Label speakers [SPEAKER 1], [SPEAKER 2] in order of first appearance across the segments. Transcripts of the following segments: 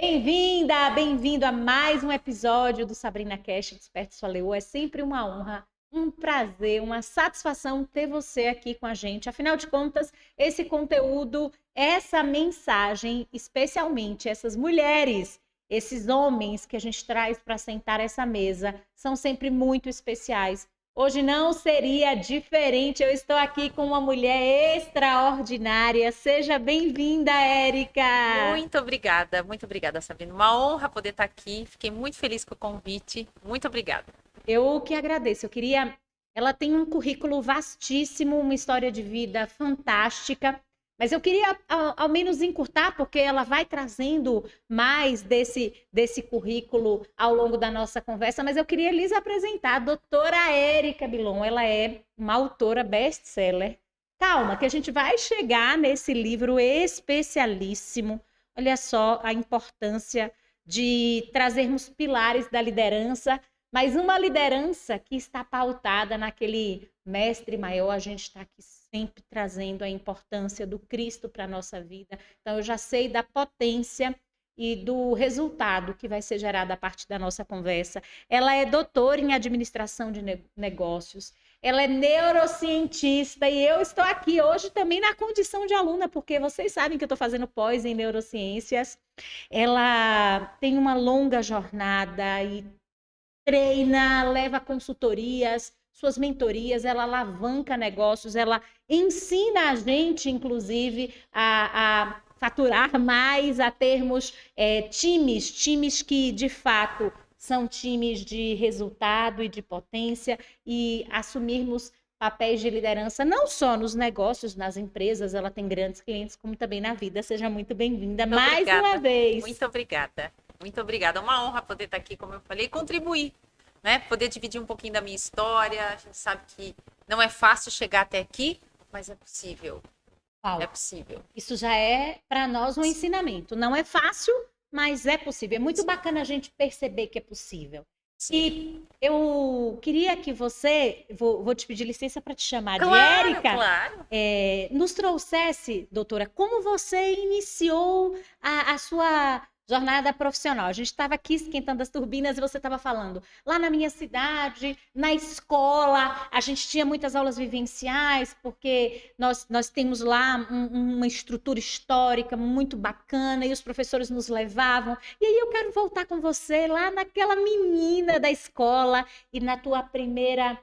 [SPEAKER 1] Bem-vinda, bem-vindo a mais um episódio do Sabrina Cast Desperte Sua Leoa. É sempre uma honra, um prazer, uma satisfação ter você aqui com a gente. Afinal de contas, esse conteúdo, essa mensagem, especialmente essas mulheres, esses homens que a gente traz para sentar essa mesa, são sempre muito especiais. Hoje não seria diferente. Eu estou aqui com uma mulher extraordinária. Seja bem-vinda, Érica.
[SPEAKER 2] Muito obrigada, Sabrina. Uma honra poder estar aqui. Fiquei muito feliz com o convite. Muito obrigada.
[SPEAKER 1] Eu que agradeço. Ela tem um currículo vastíssimo, uma história de vida fantástica, mas eu queria ao menos encurtar, porque ela vai trazendo mais desse currículo ao longo da nossa conversa, mas eu queria lhes apresentar a doutora Érica Bilon. Ela é uma autora best-seller. Calma, que a gente vai chegar nesse livro especialíssimo. Olha só a importância de trazermos pilares da liderança, mas uma liderança que está pautada naquele mestre maior. A gente está aqui sempre trazendo a importância do Cristo para a nossa vida. Então, eu já sei da potência e do resultado que vai ser gerado a partir da nossa conversa. Ela é doutora em administração de negócios, ela é neurocientista e eu estou aqui hoje também na condição de aluna, porque vocês sabem que eu estou fazendo pós em neurociências. Ela tem uma longa jornada e treina, leva consultorias, suas mentorias, ela alavanca negócios, ela ensina a gente, inclusive, a faturar mais, a termos times que, de fato, são times de resultado e de potência e assumirmos papéis de liderança, não só nos negócios, nas empresas, ela tem grandes clientes, como também na vida. Seja muito bem-vinda mais uma vez.
[SPEAKER 2] Muito obrigada. Muito obrigada. É uma honra poder estar aqui, como eu falei, e contribuir, né? Poder dividir um pouquinho da minha história. A gente sabe que não é fácil chegar até aqui, mas é possível.
[SPEAKER 1] Paulo,
[SPEAKER 2] é possível.
[SPEAKER 1] Isso já é para nós um ensinamento. Não é fácil, mas é possível. É muito bacana a gente perceber que é possível.
[SPEAKER 2] Sim.
[SPEAKER 1] E eu queria que você, vou te pedir licença para te chamar de
[SPEAKER 2] Claro,
[SPEAKER 1] Érica,
[SPEAKER 2] claro.
[SPEAKER 1] nos trouxesse, doutora, como você iniciou a sua jornada profissional. A gente estava aqui esquentando as turbinas e você estava falando. Lá na minha cidade, na escola, a gente tinha muitas aulas vivenciais, porque nós temos lá uma estrutura histórica muito bacana e os professores nos levavam. E aí eu quero voltar com você lá naquela menina da escola e na tua primeira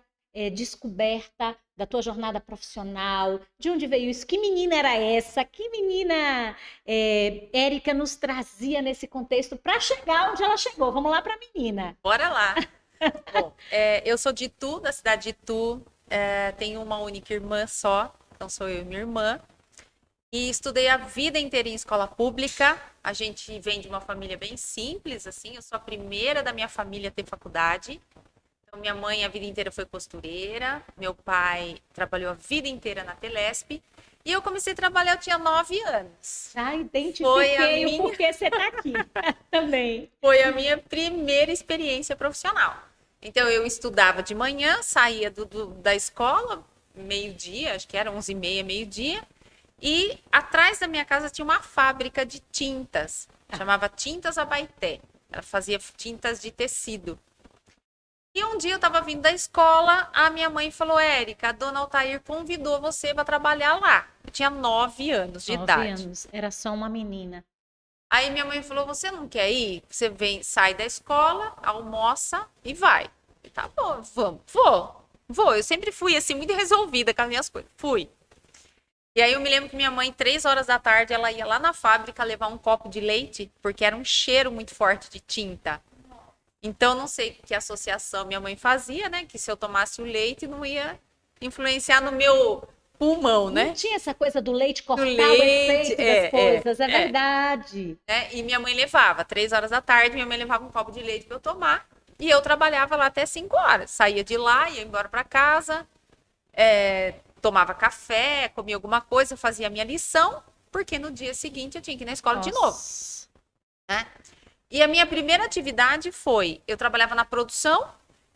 [SPEAKER 1] descoberta da tua jornada profissional, de onde veio isso, que menina era essa, que menina Érica nos trazia nesse contexto para chegar onde ela chegou. Vamos lá para a menina.
[SPEAKER 2] Bora lá. Bom, eu sou de Itu, da cidade de Itu, tenho uma única irmã só, então sou eu e minha irmã, e estudei a vida inteira em escola pública. A gente vem de uma família bem simples, assim, eu sou a primeira da minha família a ter faculdade. Então, minha mãe a vida inteira foi costureira, meu pai trabalhou a vida inteira na Telesp, e eu comecei a trabalhar, eu tinha 9 anos.
[SPEAKER 1] Já identifiquei o porquê você está aqui também.
[SPEAKER 2] Foi a minha primeira experiência profissional. Então, eu estudava de manhã, saía da escola, meio-dia, acho que era 11h30, meio-dia, e atrás da minha casa tinha uma fábrica de tintas, chamava Tintas Abaeté. Ela fazia tintas de tecido. E um dia eu estava vindo da escola, a minha mãe falou: Érica, a dona Altair convidou você para trabalhar lá. Eu tinha 9 anos de idade.
[SPEAKER 1] 9 anos, era só uma menina.
[SPEAKER 2] Aí minha mãe falou: você não quer ir? Você vem, sai da escola, almoça e vai. Eu, tá bom, vamos, vou. Eu sempre fui assim, muito resolvida com as minhas coisas. Fui. E aí eu me lembro que minha mãe, 3 horas da tarde, ela ia lá na fábrica levar um copo de leite, porque era um cheiro muito forte de tinta. Então, não sei que associação minha mãe fazia, né? Que se eu tomasse o leite, não ia influenciar no meu pulmão, né?
[SPEAKER 1] Não tinha essa coisa do leite cortar
[SPEAKER 2] Do
[SPEAKER 1] o
[SPEAKER 2] leite,
[SPEAKER 1] efeito das coisas, é verdade.
[SPEAKER 2] E minha mãe levava, 3 horas da tarde, minha mãe levava um copo de leite para eu tomar. E eu trabalhava lá até 5 horas. Saía de lá, ia embora para casa, tomava café, comia alguma coisa, fazia a minha lição, porque no dia seguinte eu tinha que ir na escola de novo. Né? E a minha primeira atividade foi, eu trabalhava na produção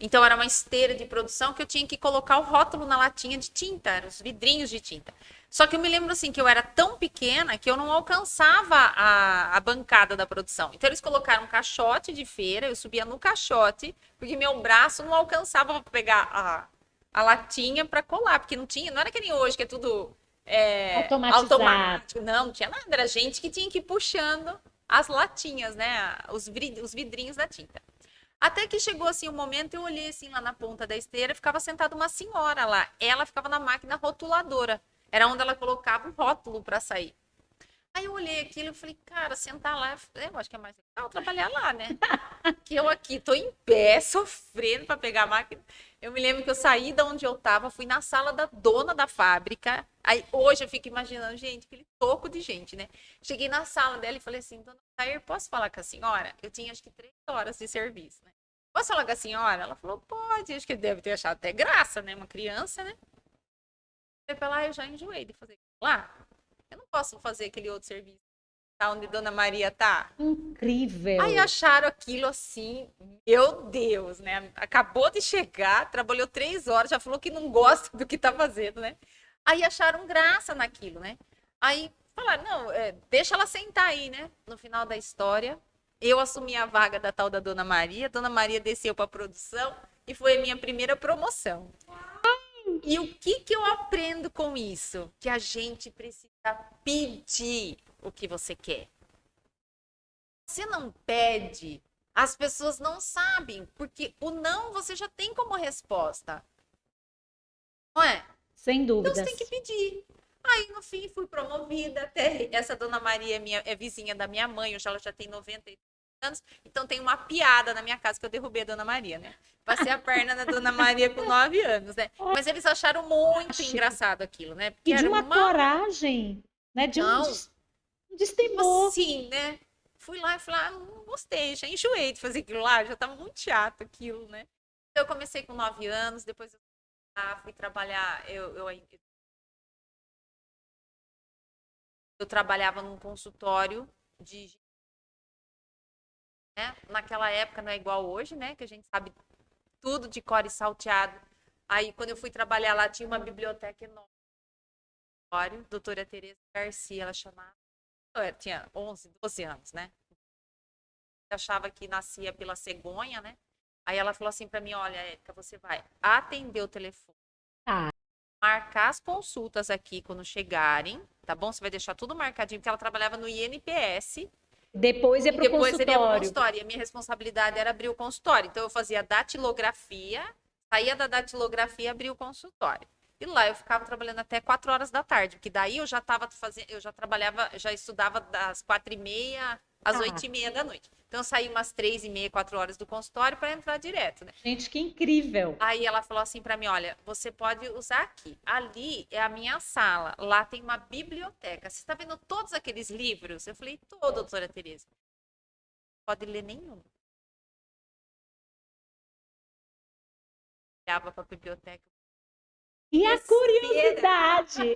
[SPEAKER 2] Então era uma esteira de produção que eu tinha que colocar o rótulo na latinha de tinta, eram os vidrinhos de tinta. Só que eu me lembro assim que eu era tão pequena que eu não alcançava a bancada da produção. Então eles colocaram um caixote de feira, eu subia no caixote, porque meu braço não alcançava para pegar a latinha para colar, porque não tinha, não era que nem hoje que é tudo
[SPEAKER 1] Automatizado.
[SPEAKER 2] automático, não tinha nada, era gente que tinha que ir puxando as latinhas, né, os vidrinhos da tinta. Até que chegou assim um momento, eu olhei assim lá na ponta da esteira, ficava sentada uma senhora lá. Ela ficava na máquina rotuladora. Era onde ela colocava o rótulo para sair. Aí eu olhei aquilo e falei, cara, sentar lá, eu acho que é mais legal trabalhar lá, né? Que eu aqui tô em pé, sofrendo para pegar a máquina. Eu me lembro que eu saí da onde eu tava, fui na sala da dona da fábrica. Aí hoje eu fico imaginando, gente, aquele toco de gente, né? Cheguei na sala dela e falei assim, dona Tair, posso falar com a senhora? Eu tinha acho que 3 horas de serviço, né? Posso falar com a senhora? Ela falou, pode, acho que deve ter achado até graça, né? Uma criança, né? Eu falei, lá, eu já enjoei de fazer lá. Eu não posso fazer aquele outro serviço, tá? Onde Dona Maria tá.
[SPEAKER 1] Incrível.
[SPEAKER 2] Aí acharam aquilo assim, meu Deus, né? Acabou de chegar, trabalhou 3 horas, já falou que não gosta do que tá fazendo, né? Aí acharam graça naquilo, né? Aí falaram, não, deixa ela sentar aí, né? No final da história, eu assumi a vaga da tal da Dona Maria desceu para produção e foi a minha primeira promoção. E o que eu aprendo com isso? Que a gente precisa pedir o que você quer. Você não pede, as pessoas não sabem, porque o não você já tem como resposta. Não é?
[SPEAKER 1] Sem
[SPEAKER 2] Então você
[SPEAKER 1] dúvidas.
[SPEAKER 2] tem que pedir. Aí, no fim, fui promovida. Até essa Dona Maria é vizinha da minha mãe, hoje ela já tem 90 anos. Então tem uma piada na minha casa que eu derrubei a Dona Maria, né? Passei a perna na Dona Maria com 9 anos, né? Mas eles acharam muito engraçado aquilo, né? Porque
[SPEAKER 1] E de
[SPEAKER 2] era
[SPEAKER 1] uma coragem, né? De um
[SPEAKER 2] Não,
[SPEAKER 1] destemor.
[SPEAKER 2] assim, né? Fui lá e falei, não gostei, já enjoei de fazer aquilo lá, já tava muito chato aquilo, né? Então, eu comecei com 9 anos, depois eu fui trabalhar, eu trabalhava num consultório de, né? Naquela época não é igual hoje, né? Que a gente sabe tudo de cor e salteado. Aí, quando eu fui trabalhar lá, tinha uma biblioteca enorme, doutora Tereza Garcia, ela chamava. Eu tinha 11, 12 anos, né? Eu achava que nascia pela cegonha, né? Aí ela falou assim para mim, olha, Érica, você vai atender o telefone,
[SPEAKER 1] Ah,
[SPEAKER 2] marcar as consultas aqui quando chegarem, tá bom? Você vai deixar tudo marcadinho, porque ela trabalhava no INPS.
[SPEAKER 1] depois ia
[SPEAKER 2] E
[SPEAKER 1] para o
[SPEAKER 2] depois seria o
[SPEAKER 1] consultório.
[SPEAKER 2] consultório. E a minha responsabilidade era abrir o consultório. Então eu fazia datilografia, saía da datilografia e abria o consultório. E lá eu ficava trabalhando até 4 horas da tarde, porque daí eu já estava fazendo, eu já trabalhava, já estudava das 4h30 às 8h30 da noite. Então eu saía umas 3h30, 4 horas do consultório para entrar direto, né?
[SPEAKER 1] Gente, que incrível.
[SPEAKER 2] Aí ela falou assim para mim, olha, você pode usar aqui. Ali é a minha sala. Lá tem uma biblioteca. Você está vendo todos aqueles livros? Eu falei, tô, doutora Tereza. Pode ler nenhum. Olhava para a biblioteca.
[SPEAKER 1] E a curiosidade.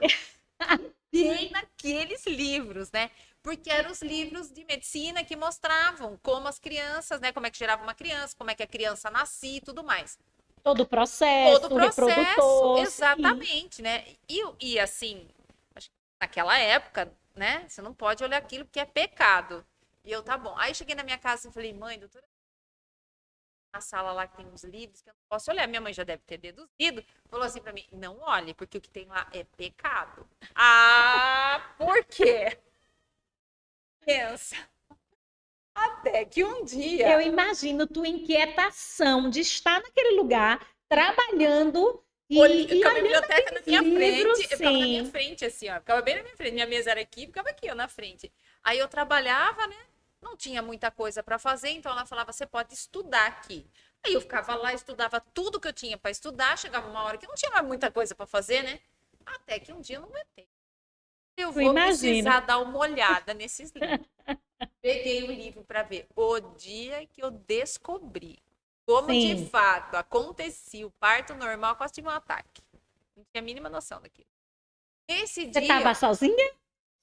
[SPEAKER 2] Bem naqueles livros, né? Porque eram os livros de medicina que mostravam como as crianças, né? Como é que gerava uma criança, como é que a criança nascia e tudo mais.
[SPEAKER 1] Todo o processo,
[SPEAKER 2] Todo o processo,
[SPEAKER 1] reprodutor. Sim.
[SPEAKER 2] exatamente, né? E assim, acho que naquela época, né? Você não pode olhar aquilo porque é pecado. E eu, tá bom. Aí cheguei na minha casa e falei, mãe, doutora, na sala lá que tem uns livros que eu não posso olhar. Minha mãe já deve ter deduzido. Falou assim pra mim, não olhe, porque o que tem lá é pecado. Ah, por quê? Pensa. Até que um dia...
[SPEAKER 1] Eu imagino tua inquietação de estar naquele lugar, trabalhando e
[SPEAKER 2] com a
[SPEAKER 1] olhando
[SPEAKER 2] biblioteca na minha
[SPEAKER 1] livros,
[SPEAKER 2] frente, eu ficava na minha
[SPEAKER 1] sim.
[SPEAKER 2] frente, assim, ó. Ficava bem na minha frente. Minha mesa era aqui, ficava aqui, ó, na frente. Aí eu trabalhava, né? Não tinha muita coisa para fazer, então ela falava, você pode estudar aqui. Aí eu ficava lá, estudava tudo que eu tinha para estudar, chegava uma hora que eu não tinha mais muita coisa para fazer, né? Até que um dia eu não aguentei. Eu vou precisar dar uma olhada nesses livros. Peguei o livro para ver. O dia que eu descobri como
[SPEAKER 1] Sim.
[SPEAKER 2] de fato acontecia o parto normal, quase tive um ataque. Não tinha a mínima noção daquilo. Esse
[SPEAKER 1] Você
[SPEAKER 2] dia,
[SPEAKER 1] estava sozinha?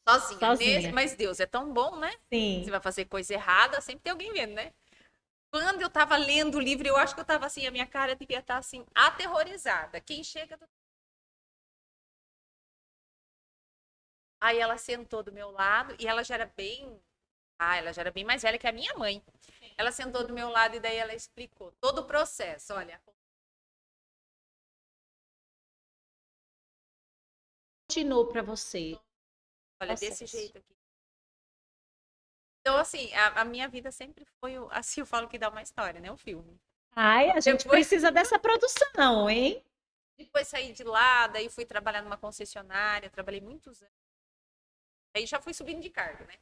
[SPEAKER 2] sozinha,
[SPEAKER 1] Sozinha.
[SPEAKER 2] mas Deus é tão bom, né?
[SPEAKER 1] Sim.
[SPEAKER 2] Você vai fazer coisa errada, sempre tem alguém vendo, né? Quando eu tava lendo o livro, eu acho que eu tava assim, a minha cara devia estar assim, aterrorizada. Quem chega. Aí ela sentou do meu lado e ela já era bem. Ah, ela já era bem mais velha que a minha mãe. Ela sentou do meu lado e daí ela explicou todo o processo. Olha,
[SPEAKER 1] Continuou para você.
[SPEAKER 2] olha, desse
[SPEAKER 1] Processo.
[SPEAKER 2] jeito aqui. Então, assim, a minha vida sempre foi, assim, eu falo que dá uma história, né? O filme.
[SPEAKER 1] Ai, a gente
[SPEAKER 2] Depois,
[SPEAKER 1] precisa dessa produção, hein?
[SPEAKER 2] depois saí de lá, daí fui trabalhar numa concessionária, trabalhei muitos anos. Aí já fui subindo de cargo, né?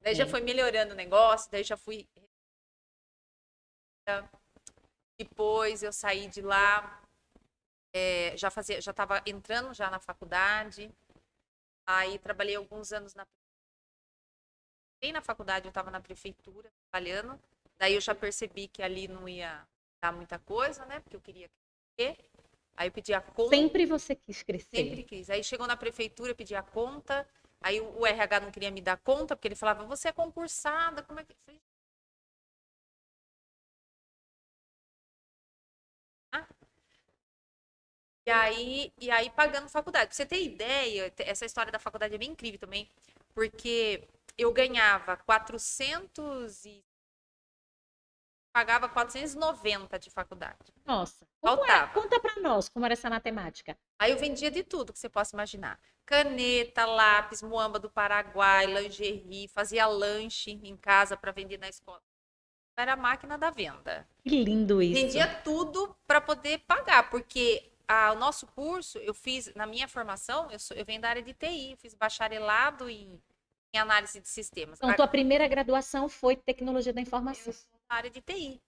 [SPEAKER 2] Daí já
[SPEAKER 1] É.
[SPEAKER 2] foi melhorando o negócio, daí já fui. Depois eu saí de lá, já estava entrando já na faculdade. Aí trabalhei alguns anos na faculdade, eu estava na prefeitura trabalhando. Daí eu já percebi que ali não ia dar muita coisa, né? Porque eu queria crescer. Aí eu pedi a conta,
[SPEAKER 1] Sempre você quis
[SPEAKER 2] sempre
[SPEAKER 1] crescer.
[SPEAKER 2] quis. Aí chegou na prefeitura, eu pedi a conta. Aí o RH não queria me dar conta, porque ele falava, você é concursada, como é que. Eu falei, ah. E aí pagando faculdade. Pra você ter ideia, essa história da faculdade é bem incrível também, porque eu ganhava 400 e pagava 490 de faculdade.
[SPEAKER 1] Nossa, como é?
[SPEAKER 2] Faltava.
[SPEAKER 1] Conta para nós como era essa matemática.
[SPEAKER 2] Aí eu vendia de tudo que você possa imaginar. Caneta, lápis, muamba do Paraguai, lingerie, fazia lanche em casa para vender na escola. Era a máquina da venda.
[SPEAKER 1] Que lindo isso.
[SPEAKER 2] Vendia tudo para poder pagar, porque o nosso curso, eu fiz, na minha formação, eu venho da área de TI, fiz bacharelado em análise de sistemas.
[SPEAKER 1] Então, tua primeira graduação foi tecnologia da informação.
[SPEAKER 2] Eu sou da área de TI.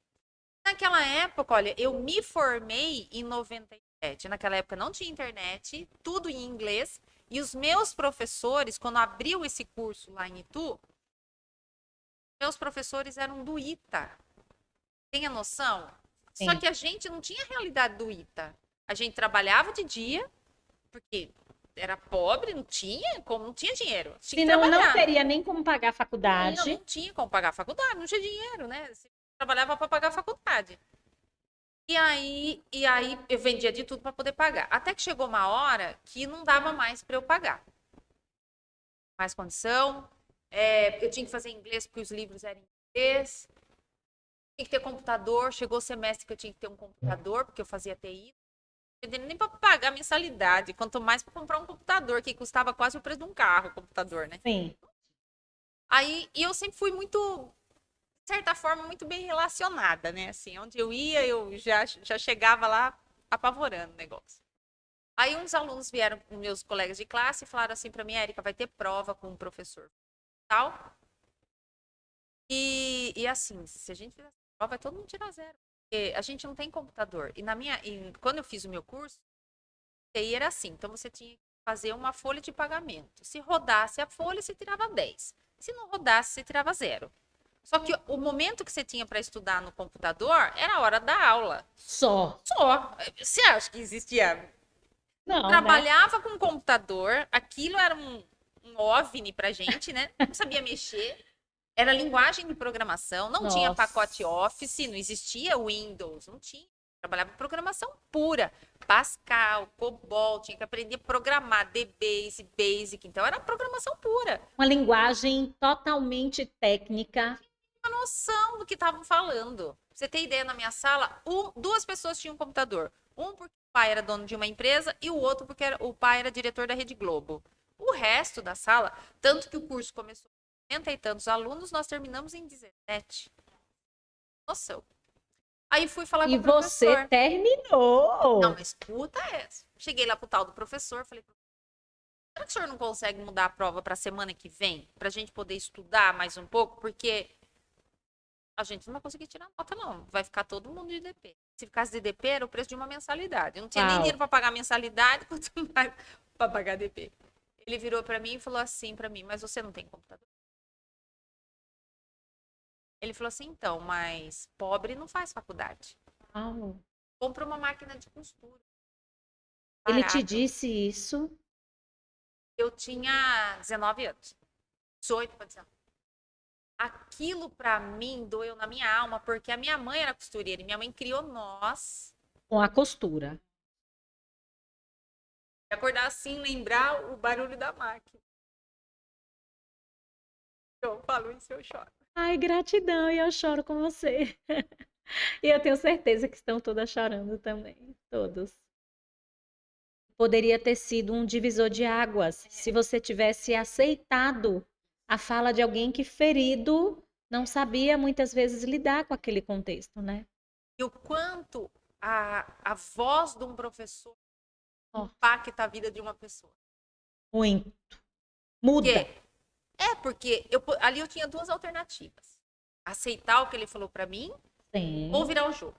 [SPEAKER 2] Naquela época, olha, eu me formei em 97. Naquela época não tinha internet, tudo em inglês. E os meus professores, quando abriu esse curso lá em Itu, meus professores eram do ITA. Tem a noção? Só
[SPEAKER 1] Sim.
[SPEAKER 2] que a gente não tinha a realidade do ITA. A gente trabalhava de dia, porque era pobre, não tinha, como não tinha dinheiro. Tinha que
[SPEAKER 1] Senão, não
[SPEAKER 2] trabalhar.
[SPEAKER 1] teria nem como pagar a
[SPEAKER 2] Não,
[SPEAKER 1] faculdade.
[SPEAKER 2] não tinha como pagar a faculdade, não tinha dinheiro, né? Você trabalhava para pagar a faculdade. E aí eu vendia de tudo para poder pagar. Até que chegou uma hora que não dava mais para eu pagar. Mais condição. Eu tinha que fazer inglês porque os livros eram em inglês. Tinha que ter computador. Chegou o semestre que eu tinha que ter um computador, porque eu fazia TI. Não tinha nem para pagar a mensalidade. Quanto mais para comprar um computador, que custava quase o preço de um carro, o computador, né?
[SPEAKER 1] Sim.
[SPEAKER 2] Aí, e eu sempre fui muito, de certa forma, muito bem relacionada, né? Assim, onde eu ia, eu já chegava lá apavorando o negócio. Aí uns alunos vieram com meus colegas de classe e falaram assim para mim, Érica, vai ter prova com o professor tal. E assim, se a gente fizer essa prova, vai todo mundo tirar zero. Porque a gente não tem computador. Quando eu fiz o meu curso, TI era assim. Então você tinha que fazer uma folha de pagamento. Se rodasse a folha, você tirava 10. Se não rodasse, você tirava zero. Só que o momento que você tinha para estudar no computador era a hora da aula.
[SPEAKER 1] Só.
[SPEAKER 2] Só. Você acha que existia?
[SPEAKER 1] Não, né?
[SPEAKER 2] Trabalhava com computador, aquilo era um OVNI pra gente, né? Não sabia mexer. Era linguagem de programação, não tinha pacote
[SPEAKER 1] Nossa.
[SPEAKER 2] Office, não existia Windows, não tinha. Trabalhava com programação pura. Pascal, COBOL, tinha que aprender a programar, DBase, Basic. Então era programação pura.
[SPEAKER 1] Uma linguagem totalmente técnica.
[SPEAKER 2] Uma noção do que estavam falando. Pra você ter ideia, na minha sala, duas pessoas tinham um computador. Um porque o pai era dono de uma empresa e o outro porque o pai era diretor da Rede Globo. O resto da sala, tanto que o curso começou com 70 e tantos alunos, nós terminamos em 17. Noção. Aí fui falar com
[SPEAKER 1] E
[SPEAKER 2] o
[SPEAKER 1] você
[SPEAKER 2] professor. Não,
[SPEAKER 1] terminou.
[SPEAKER 2] mas puta essa. Cheguei lá pro tal do professor, falei, será que o senhor não consegue mudar a prova para semana que vem? Pra gente poder estudar mais um pouco? Porque a gente não vai conseguir tirar nota, não. Vai ficar todo mundo de DP. Se ficasse de DP, era o preço de uma mensalidade. Eu não tinha nem
[SPEAKER 1] Uau.
[SPEAKER 2] dinheiro para pagar a mensalidade, quanto mais para pagar DP. Ele virou para mim e falou assim para mim, mas você não tem computador? Ele falou assim, então, mas pobre não faz faculdade.
[SPEAKER 1] Uau.
[SPEAKER 2] Compra uma máquina de costura.
[SPEAKER 1] Ele te
[SPEAKER 2] Barato.
[SPEAKER 1] disse isso?
[SPEAKER 2] Eu tinha 19 anos. 18 para 19. aquilo pra mim doeu na minha alma, porque a minha mãe era costureira e minha mãe criou nós.
[SPEAKER 1] Com a costura.
[SPEAKER 2] Acordar assim, lembrar o barulho da máquina. Eu falo isso, eu choro.
[SPEAKER 1] Ai, gratidão, e eu choro com você. E eu tenho certeza que estão todas chorando também, todos. Poderia ter sido um divisor de águas se você tivesse aceitado a fala de alguém que ferido não sabia muitas vezes lidar com aquele contexto, né?
[SPEAKER 2] E o quanto a voz de um professor
[SPEAKER 1] Ó,
[SPEAKER 2] impacta a vida de uma pessoa.
[SPEAKER 1] muito.
[SPEAKER 2] Porque,
[SPEAKER 1] Muda.
[SPEAKER 2] porque ali eu tinha duas alternativas. Aceitar o que ele falou pra mim
[SPEAKER 1] Sim.
[SPEAKER 2] ou virar o jogo.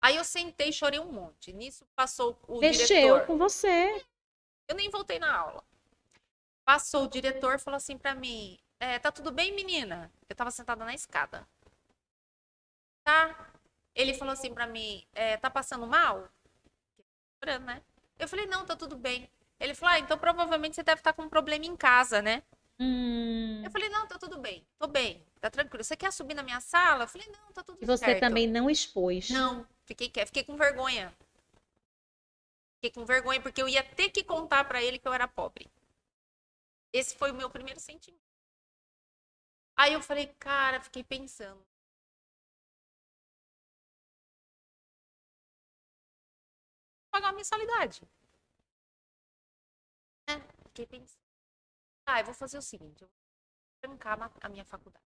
[SPEAKER 2] Aí eu sentei e chorei um monte. Nisso passou o
[SPEAKER 1] Mexeu
[SPEAKER 2] diretor.
[SPEAKER 1] com você.
[SPEAKER 2] Eu nem voltei na aula. Passou o diretor e falou assim pra mim: tá tudo bem, menina? Eu tava sentada na escada. Tá? Ele falou assim pra mim: tá passando mal? Chorando, né? Eu falei: não, tá tudo bem. Ele falou: então provavelmente você deve estar com um problema em casa, né? Eu falei: não, tá tudo bem. Tô bem. Tá tranquilo. Você quer subir na minha sala? Eu falei: não, tá tudo
[SPEAKER 1] E você
[SPEAKER 2] certo.
[SPEAKER 1] também não expôs.
[SPEAKER 2] Não, fiquei com vergonha. Fiquei com vergonha porque eu ia ter que contar pra ele que eu era pobre. Esse foi o meu primeiro sentimento. Aí eu falei, cara, fiquei pensando. Pagar uma mensalidade. Né? Fiquei pensando. Eu vou fazer o seguinte, eu vou trancar a minha faculdade.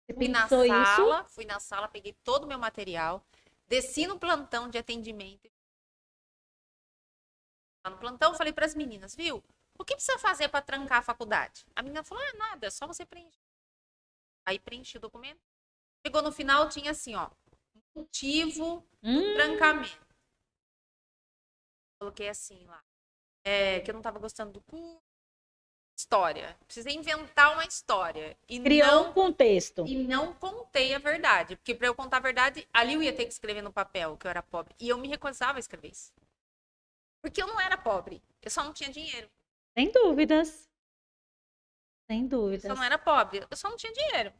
[SPEAKER 1] Você pensou isso?
[SPEAKER 2] Fui na sala, peguei todo o meu material, desci no plantão de atendimento. Lá no plantão, falei para as meninas, viu? O que precisa fazer para trancar a faculdade? A menina falou, nada, é só você preencher. Aí preenchi o documento. Chegou no final, tinha assim, ó, motivo do trancamento. Coloquei assim lá, que eu não estava gostando do curso. História. Precisei inventar uma história.
[SPEAKER 1] Criou um contexto.
[SPEAKER 2] E não contei a verdade. Porque para eu contar a verdade, ali eu ia ter que escrever no papel que eu era pobre. E eu me recusava a escrever isso. Porque eu não era pobre. Eu só não tinha dinheiro.
[SPEAKER 1] Sem dúvidas. Sem
[SPEAKER 2] Eu
[SPEAKER 1] dúvidas.
[SPEAKER 2] só não era pobre. Eu só não tinha dinheiro.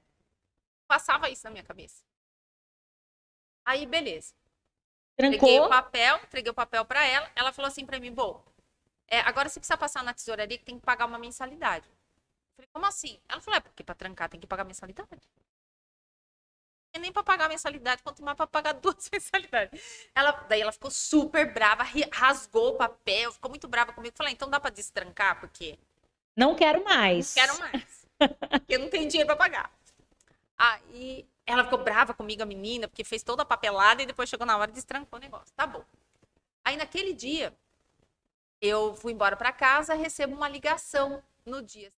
[SPEAKER 2] Passava isso na minha cabeça. Aí, beleza.
[SPEAKER 1] Trancou.
[SPEAKER 2] Entreguei o papel para ela. Ela falou assim para mim, bom, agora você precisa passar na tesouraria que tem que pagar uma mensalidade. Eu falei, como assim? Ela falou, porque para trancar tem que pagar mensalidade. E nem para pagar mensalidade, quanto mais para pagar duas mensalidades. Daí ela ficou super brava, rasgou o papel, ficou muito brava comigo. Falei, então dá para destrancar, porque
[SPEAKER 1] não quero mais.
[SPEAKER 2] não quero mais. Porque eu não tenho dinheiro para pagar. Aí ela ficou brava comigo, a menina, porque fez toda a papelada e depois chegou na hora e destrancou o negócio. Tá bom. Aí naquele dia, eu fui embora para casa, recebo uma ligação no dia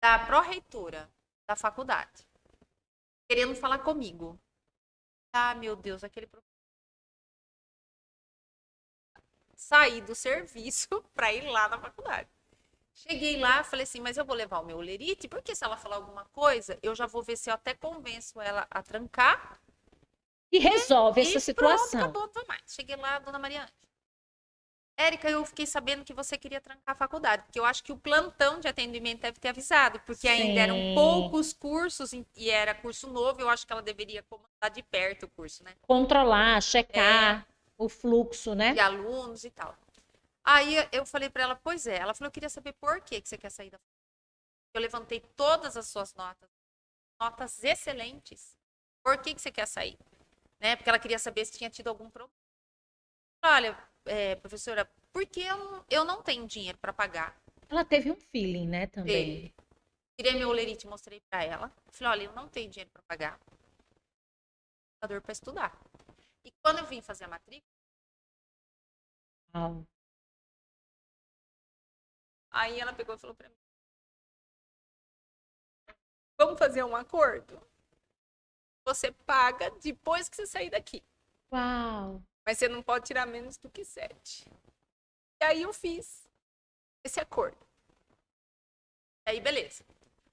[SPEAKER 2] da pró-reitora da faculdade, querendo falar comigo. Meu Deus, aquele professor. Saí do serviço para ir lá na faculdade. Cheguei lá, falei assim, mas eu vou levar o meu olerite, porque se ela falar alguma coisa, eu já vou ver se eu até convenço ela a trancar.
[SPEAKER 1] E resolve essa situação.
[SPEAKER 2] Pronto, acabou, tô mais. Cheguei lá, dona Maria Ângela. Érica, eu fiquei sabendo que você queria trancar a faculdade, porque eu acho que o plantão de atendimento deve ter avisado, porque ainda eram poucos cursos e era curso novo, eu acho que ela deveria comandar de perto o curso, né?
[SPEAKER 1] Controlar, checar o fluxo, né?
[SPEAKER 2] De alunos e tal. Aí eu falei para ela, pois é. Ela falou, eu queria saber por que você quer sair da faculdade. Eu levantei todas as suas notas excelentes. Por que você quer sair? Né? Porque ela queria saber se tinha tido algum problema. Olha, professora, porque eu não tenho dinheiro para pagar.
[SPEAKER 1] Ela teve um feeling, né, também.
[SPEAKER 2] Tirei meu olerite e mostrei para ela. Falei, olha, eu não tenho dinheiro para pagar. Para estudar. E quando eu vim fazer a matrícula, aí ela pegou e falou para mim, vamos fazer um acordo? Você paga depois que você sair daqui.
[SPEAKER 1] Uau!
[SPEAKER 2] Mas você não pode tirar menos do que 7. E aí eu fiz esse acordo. Aí, beleza.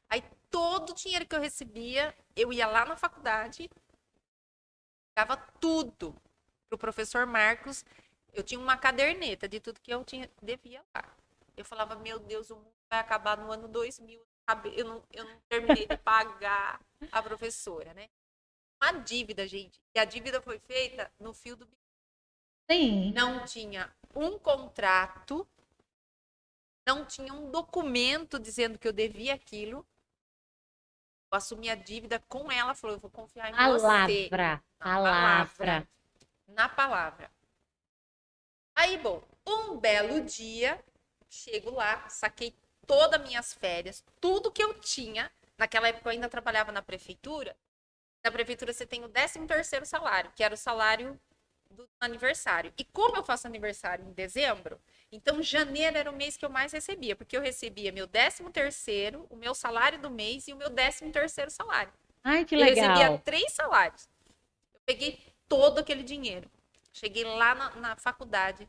[SPEAKER 2] Aí todo o dinheiro que eu recebia, eu ia lá na faculdade, dava tudo pro professor Marcos. Eu tinha uma caderneta de tudo que eu devia lá. Eu falava, meu Deus, o mundo vai acabar no ano 2000. eu não terminei de pagar a professora, né? Uma dívida, gente. E a dívida foi feita no fio do bico.
[SPEAKER 1] Sim.
[SPEAKER 2] Não tinha um contrato, não tinha um documento dizendo que eu devia aquilo. Eu assumi a dívida com ela, falou, eu vou confiar em você.
[SPEAKER 1] Palavra.
[SPEAKER 2] Na
[SPEAKER 1] Palavra.
[SPEAKER 2] palavra. Na palavra. Aí, bom, um belo dia, chego lá, saquei todas as minhas férias, tudo que eu tinha. Naquela época eu ainda trabalhava na prefeitura. Na prefeitura você tem o 13º salário, que era o salário do aniversário. E como eu faço aniversário em dezembro, então janeiro era o mês que eu mais recebia, porque eu recebia meu 13º, o meu salário do mês e o meu 13º salário.
[SPEAKER 1] Ai, que
[SPEAKER 2] Eu recebia
[SPEAKER 1] legal.
[SPEAKER 2] 3 salários. Eu peguei todo aquele dinheiro. Cheguei lá na faculdade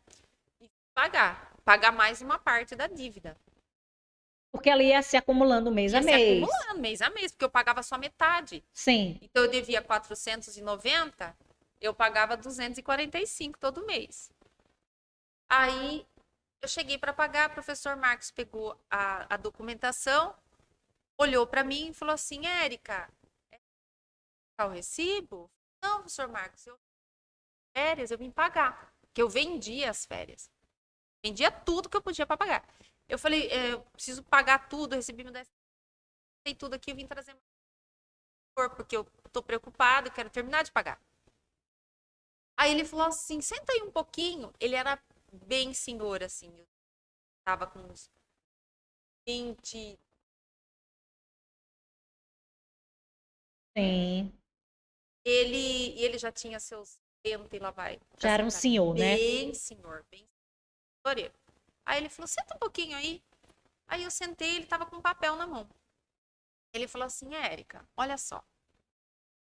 [SPEAKER 2] e pagar mais uma parte da dívida.
[SPEAKER 1] Porque ela ia se acumulando mês a
[SPEAKER 2] Ia se
[SPEAKER 1] mês.
[SPEAKER 2] acumulando mês a mês, porque eu pagava só metade.
[SPEAKER 1] Sim.
[SPEAKER 2] Então eu devia 490, eu pagava 245 todo mês. Aí eu cheguei para pagar, o professor Marcos pegou a documentação, olhou para mim e falou assim: Érica, tá o recibo? Não, professor Marcos, férias, eu vim pagar. Que eu vendia as férias. Vendia tudo que eu podia para pagar. Eu falei, eu preciso pagar tudo, eu recebi meu 10, tem tudo aqui, eu vim trazer mais porque eu tô preocupado, quero terminar de pagar. Aí ele falou assim, senta aí um pouquinho. Ele era bem senhor, assim. Eu tava com uns 20.
[SPEAKER 1] Sim.
[SPEAKER 2] Ele já tinha seus 70 e lá vai.
[SPEAKER 1] Já era um senhor, né?
[SPEAKER 2] Bem senhor, bem senhor. Aí ele falou, senta um pouquinho aí. Aí eu sentei, ele tava com um papel na mão. Ele falou assim, Érica, olha só.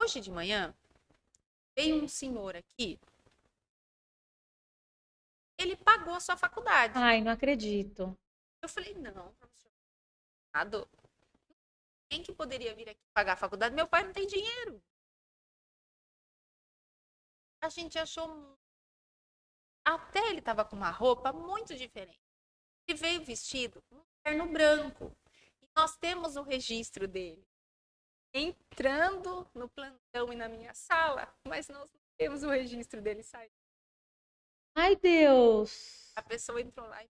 [SPEAKER 2] Hoje de manhã, veio um senhor aqui, ele pagou a sua faculdade.
[SPEAKER 1] Ai, não acredito.
[SPEAKER 2] Eu falei, não, professor, nada. Quem que poderia vir aqui pagar a faculdade? Meu pai não tem dinheiro. A gente achou. Até ele estava com uma roupa muito diferente. Ele veio vestido um terno branco. E nós temos o registro dele entrando no plantão e na minha sala, mas nós não temos o registro dele saindo.
[SPEAKER 1] Ai, Deus.
[SPEAKER 2] A pessoa entrou lá e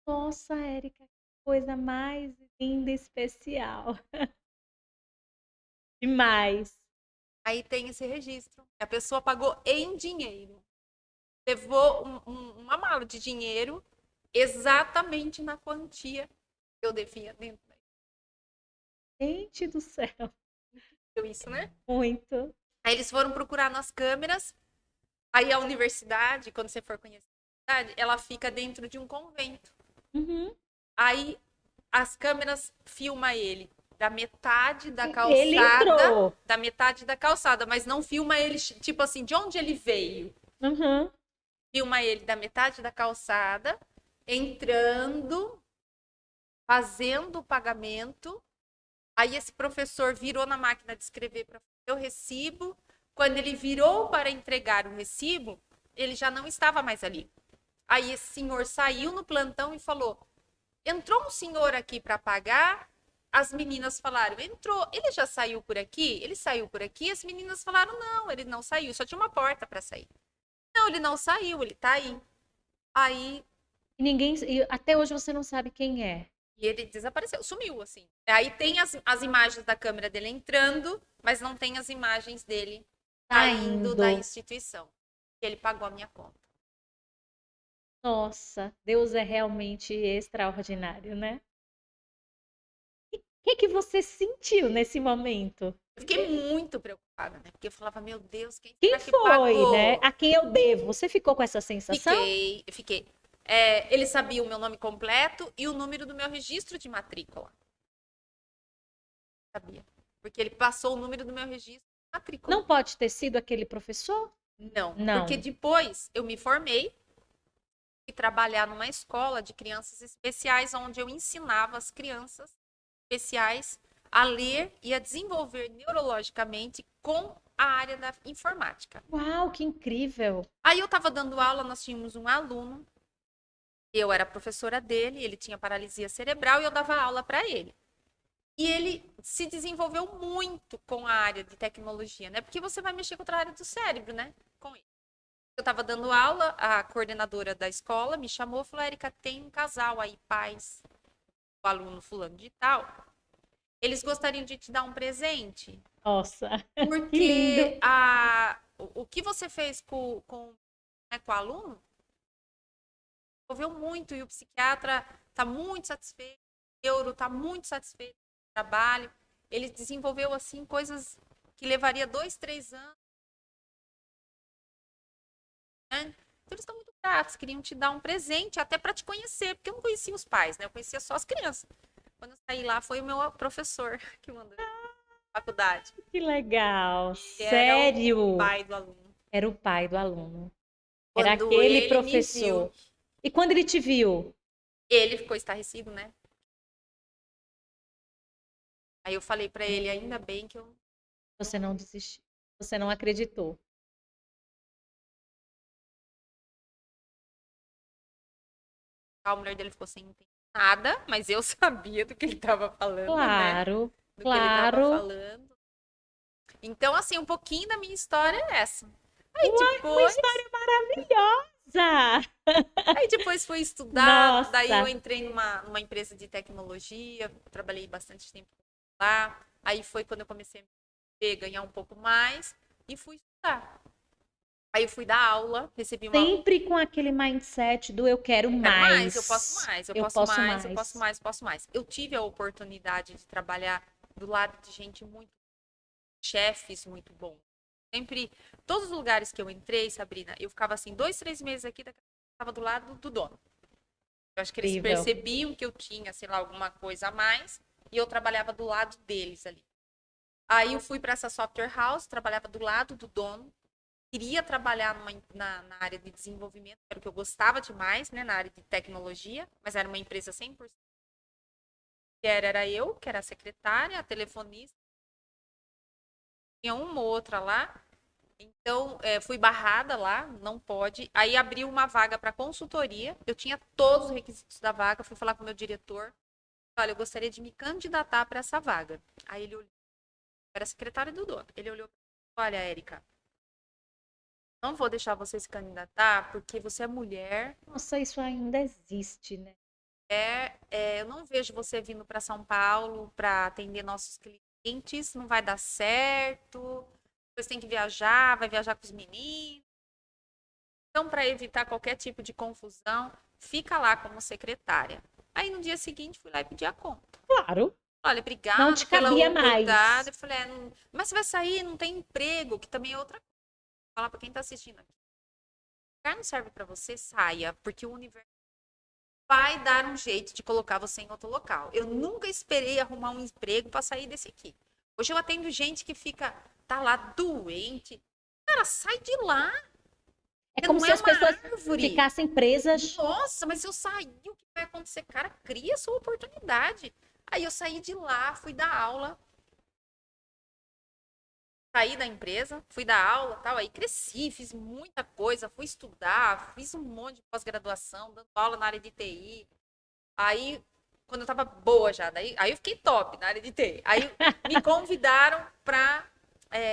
[SPEAKER 1] Nossa, Érica, que coisa mais linda e especial. Demais.
[SPEAKER 2] aí tem esse registro. A pessoa pagou em dinheiro. Levou uma mala de dinheiro exatamente na quantia que eu devia dentro da
[SPEAKER 1] Gente do céu.
[SPEAKER 2] isso, né?
[SPEAKER 1] Muito.
[SPEAKER 2] Aí eles foram procurar nas câmeras. Aí a universidade, quando você for conhecer a universidade, ela fica dentro de um convento.
[SPEAKER 1] Uhum.
[SPEAKER 2] Aí as câmeras filmam ele da metade da
[SPEAKER 1] Ele
[SPEAKER 2] calçada,
[SPEAKER 1] entrou.
[SPEAKER 2] da metade da calçada, mas não filma ele, tipo assim, de onde ele veio.
[SPEAKER 1] Uhum.
[SPEAKER 2] Filma ele da metade da calçada, entrando, fazendo o pagamento. Aí esse professor virou na máquina de escrever para fazer o recibo. Quando ele virou para entregar o recibo, ele já não estava mais ali. Aí esse senhor saiu no plantão e falou: entrou um senhor aqui para pagar. As meninas falaram: entrou. Ele já saiu por aqui? Ele saiu por aqui? As meninas falaram: não, ele não saiu. Só tinha uma porta para sair. Não, ele não saiu, ele tá aí. Aí
[SPEAKER 1] E ninguém. E até hoje você não sabe quem é.
[SPEAKER 2] e ele desapareceu, sumiu, assim. Aí tem as imagens da câmera dele entrando, mas não tem as imagens dele saindo da
[SPEAKER 1] Saindo.
[SPEAKER 2] instituição. Ele pagou a minha conta.
[SPEAKER 1] Nossa, Deus é realmente extraordinário, né? O que você sentiu nesse momento?
[SPEAKER 2] Eu fiquei muito preocupada, né? Porque eu falava, meu Deus, quem
[SPEAKER 1] Quem
[SPEAKER 2] será que
[SPEAKER 1] foi, né?
[SPEAKER 2] pagou?
[SPEAKER 1] A quem eu devo? Você ficou com essa sensação?
[SPEAKER 2] Fiquei. Ele sabia o meu nome completo e o número do meu registro de matrícula. Sabia. Porque ele passou o número do meu registro de matrícula.
[SPEAKER 1] Não pode ter sido aquele professor?
[SPEAKER 2] Não, porque
[SPEAKER 1] Não.
[SPEAKER 2] depois eu me formei e trabalhar numa escola de crianças especiais, onde eu ensinava as crianças especiais a ler e a desenvolver neurologicamente com a área da informática.
[SPEAKER 1] Uau, que incrível!
[SPEAKER 2] Aí eu estava dando aula, nós tínhamos um aluno Eu era professora dele, ele tinha paralisia cerebral e eu dava aula para ele. E ele se desenvolveu muito com a área de tecnologia, né? Porque você vai mexer com outra área do cérebro, né? Com ele. Eu estava dando aula, a coordenadora da escola me chamou e falou: Érica, tem um casal aí, pais, o aluno fulano de tal. Eles gostariam de te dar um presente.
[SPEAKER 1] Nossa, que
[SPEAKER 2] Porque
[SPEAKER 1] lindo.
[SPEAKER 2] o que você fez né, com o aluno envolveu muito e o psiquiatra está muito satisfeito, o neuro está muito satisfeito com o trabalho. Ele desenvolveu assim coisas que levaria 2, 3 anos, né? Então eles estão muito gratos, queriam te dar um presente até para te conhecer, porque eu não conhecia os pais, né? Eu conhecia só as crianças. Quando eu saí lá, foi o meu professor que mandou na faculdade.
[SPEAKER 1] Que legal.
[SPEAKER 2] Que era o
[SPEAKER 1] Sério?
[SPEAKER 2] pai do aluno.
[SPEAKER 1] Era o pai do aluno. Era
[SPEAKER 2] Quando
[SPEAKER 1] aquele
[SPEAKER 2] ele me viu,
[SPEAKER 1] professor. E quando ele te viu?
[SPEAKER 2] ele ficou estarrecido, né? Aí eu falei para ele, ainda bem que eu.
[SPEAKER 1] Você não desistiu. Você não acreditou.
[SPEAKER 2] A mulher dele ficou sem entender nada, mas eu sabia do que ele estava falando, né?
[SPEAKER 1] Claro,
[SPEAKER 2] Do que ele estava
[SPEAKER 1] claro.
[SPEAKER 2] falando. Então, assim, um pouquinho da minha história é essa. Aí
[SPEAKER 1] Uai, uma
[SPEAKER 2] depois,
[SPEAKER 1] história maravilhosa.
[SPEAKER 2] aí depois fui estudar, daí eu
[SPEAKER 1] Nossa,
[SPEAKER 2] entrei numa empresa de tecnologia, trabalhei bastante tempo lá. Aí foi quando eu comecei a ganhar um pouco mais e fui estudar. Aí eu fui dar aula, recebi uma.
[SPEAKER 1] sempre com aquele mindset do eu quero
[SPEAKER 2] Quero mais, eu posso
[SPEAKER 1] mais.
[SPEAKER 2] mais, eu
[SPEAKER 1] Eu
[SPEAKER 2] posso
[SPEAKER 1] posso
[SPEAKER 2] mais, eu posso
[SPEAKER 1] mais.
[SPEAKER 2] mais, posso mais. Eu tive a oportunidade de trabalhar do lado de gente muito, chefes muito bons. Sempre, todos os lugares que eu entrei, Sabrina, eu ficava assim, 2, 3 meses aqui, daqui a pouco eu estava do lado do dono. Eu acho que eles
[SPEAKER 1] Incrível.
[SPEAKER 2] percebiam que eu tinha, sei lá, alguma coisa a mais, e eu trabalhava do lado deles ali. Aí eu fui para essa software house, trabalhava do lado do dono, queria trabalhar na área de desenvolvimento, que era o que eu gostava demais, né, na área de tecnologia, mas era uma empresa 100%. Era eu, que era a secretária, a telefonista, tinha uma ou outra lá. Então, fui barrada lá, não pode. Aí abriu uma vaga para consultoria. Eu tinha todos os requisitos da vaga, fui falar com o meu diretor. Olha, eu gostaria de me candidatar para essa vaga. Aí ele olhou, era secretário do dono. Ele olhou, olha, Érica, não vou deixar você se candidatar porque você é mulher.
[SPEAKER 1] Nossa, isso ainda existe, né?
[SPEAKER 2] Eu não vejo você vindo para São Paulo para atender nossos clientes, não vai dar certo. Depois tem que viajar, vai viajar com os meninos. Então, para evitar qualquer tipo de confusão, fica lá como secretária. Aí no dia seguinte fui lá e pedi a conta.
[SPEAKER 1] Claro,
[SPEAKER 2] Olha,
[SPEAKER 1] não
[SPEAKER 2] obrigada
[SPEAKER 1] te
[SPEAKER 2] pela
[SPEAKER 1] cabia
[SPEAKER 2] oportunidade.
[SPEAKER 1] mais.
[SPEAKER 2] Eu falei, mas você vai sair, não tem emprego, que também é outra coisa. Vou falar para quem está assistindo aqui. O lugar não serve para você, saia, porque o universo vai dar um jeito de colocar você em outro local. Eu nunca esperei arrumar um emprego para sair desse aqui. Hoje eu atendo gente que tá lá doente. Cara, sai de lá.
[SPEAKER 1] É
[SPEAKER 2] Você
[SPEAKER 1] como
[SPEAKER 2] não
[SPEAKER 1] se
[SPEAKER 2] é
[SPEAKER 1] as
[SPEAKER 2] uma
[SPEAKER 1] pessoas
[SPEAKER 2] árvore.
[SPEAKER 1] ficassem presas.
[SPEAKER 2] Nossa, mas se eu sair, o que vai acontecer? Cara, cria sua oportunidade. Aí eu saí de lá, fui dar aula, saí da empresa, fui dar aula, tal, aí cresci, fiz muita coisa, fui estudar, fiz um monte de pós-graduação, dando aula na área de TI. Aí, quando eu tava boa já, aí eu fiquei top na área de TI. Aí me convidaram para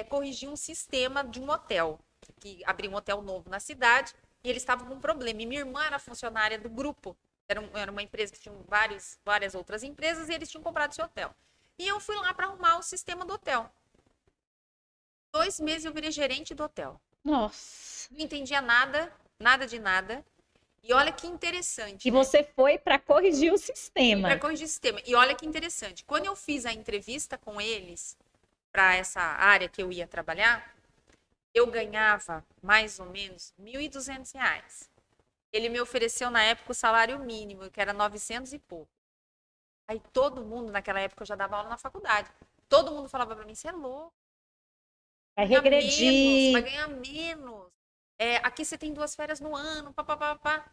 [SPEAKER 2] corrigir um sistema de um hotel, que abriu um hotel novo na cidade, e eles estavam com um problema. E minha irmã era funcionária do grupo, era uma empresa que tinha várias outras empresas, e eles tinham comprado esse hotel. E eu fui lá para arrumar o sistema do hotel. 2 meses eu virei gerente do hotel.
[SPEAKER 1] Nossa.
[SPEAKER 2] Não entendia nada, nada de nada. E olha que interessante,
[SPEAKER 1] E
[SPEAKER 2] né?
[SPEAKER 1] você foi para corrigir o
[SPEAKER 2] Fui para
[SPEAKER 1] sistema.
[SPEAKER 2] corrigir o sistema. E olha que interessante. Quando eu fiz a entrevista com eles, para essa área que eu ia trabalhar, eu ganhava mais ou menos R$ 1.200. Ele me ofereceu na época o salário mínimo, que era 900 e pouco. Aí todo mundo, naquela época eu já dava aula na faculdade, todo mundo falava para mim, você é louco,
[SPEAKER 1] Vai
[SPEAKER 2] vai ganhar menos, vai
[SPEAKER 1] regredir.
[SPEAKER 2] ganhar menos. Aqui você tem 2 férias no ano, papapá.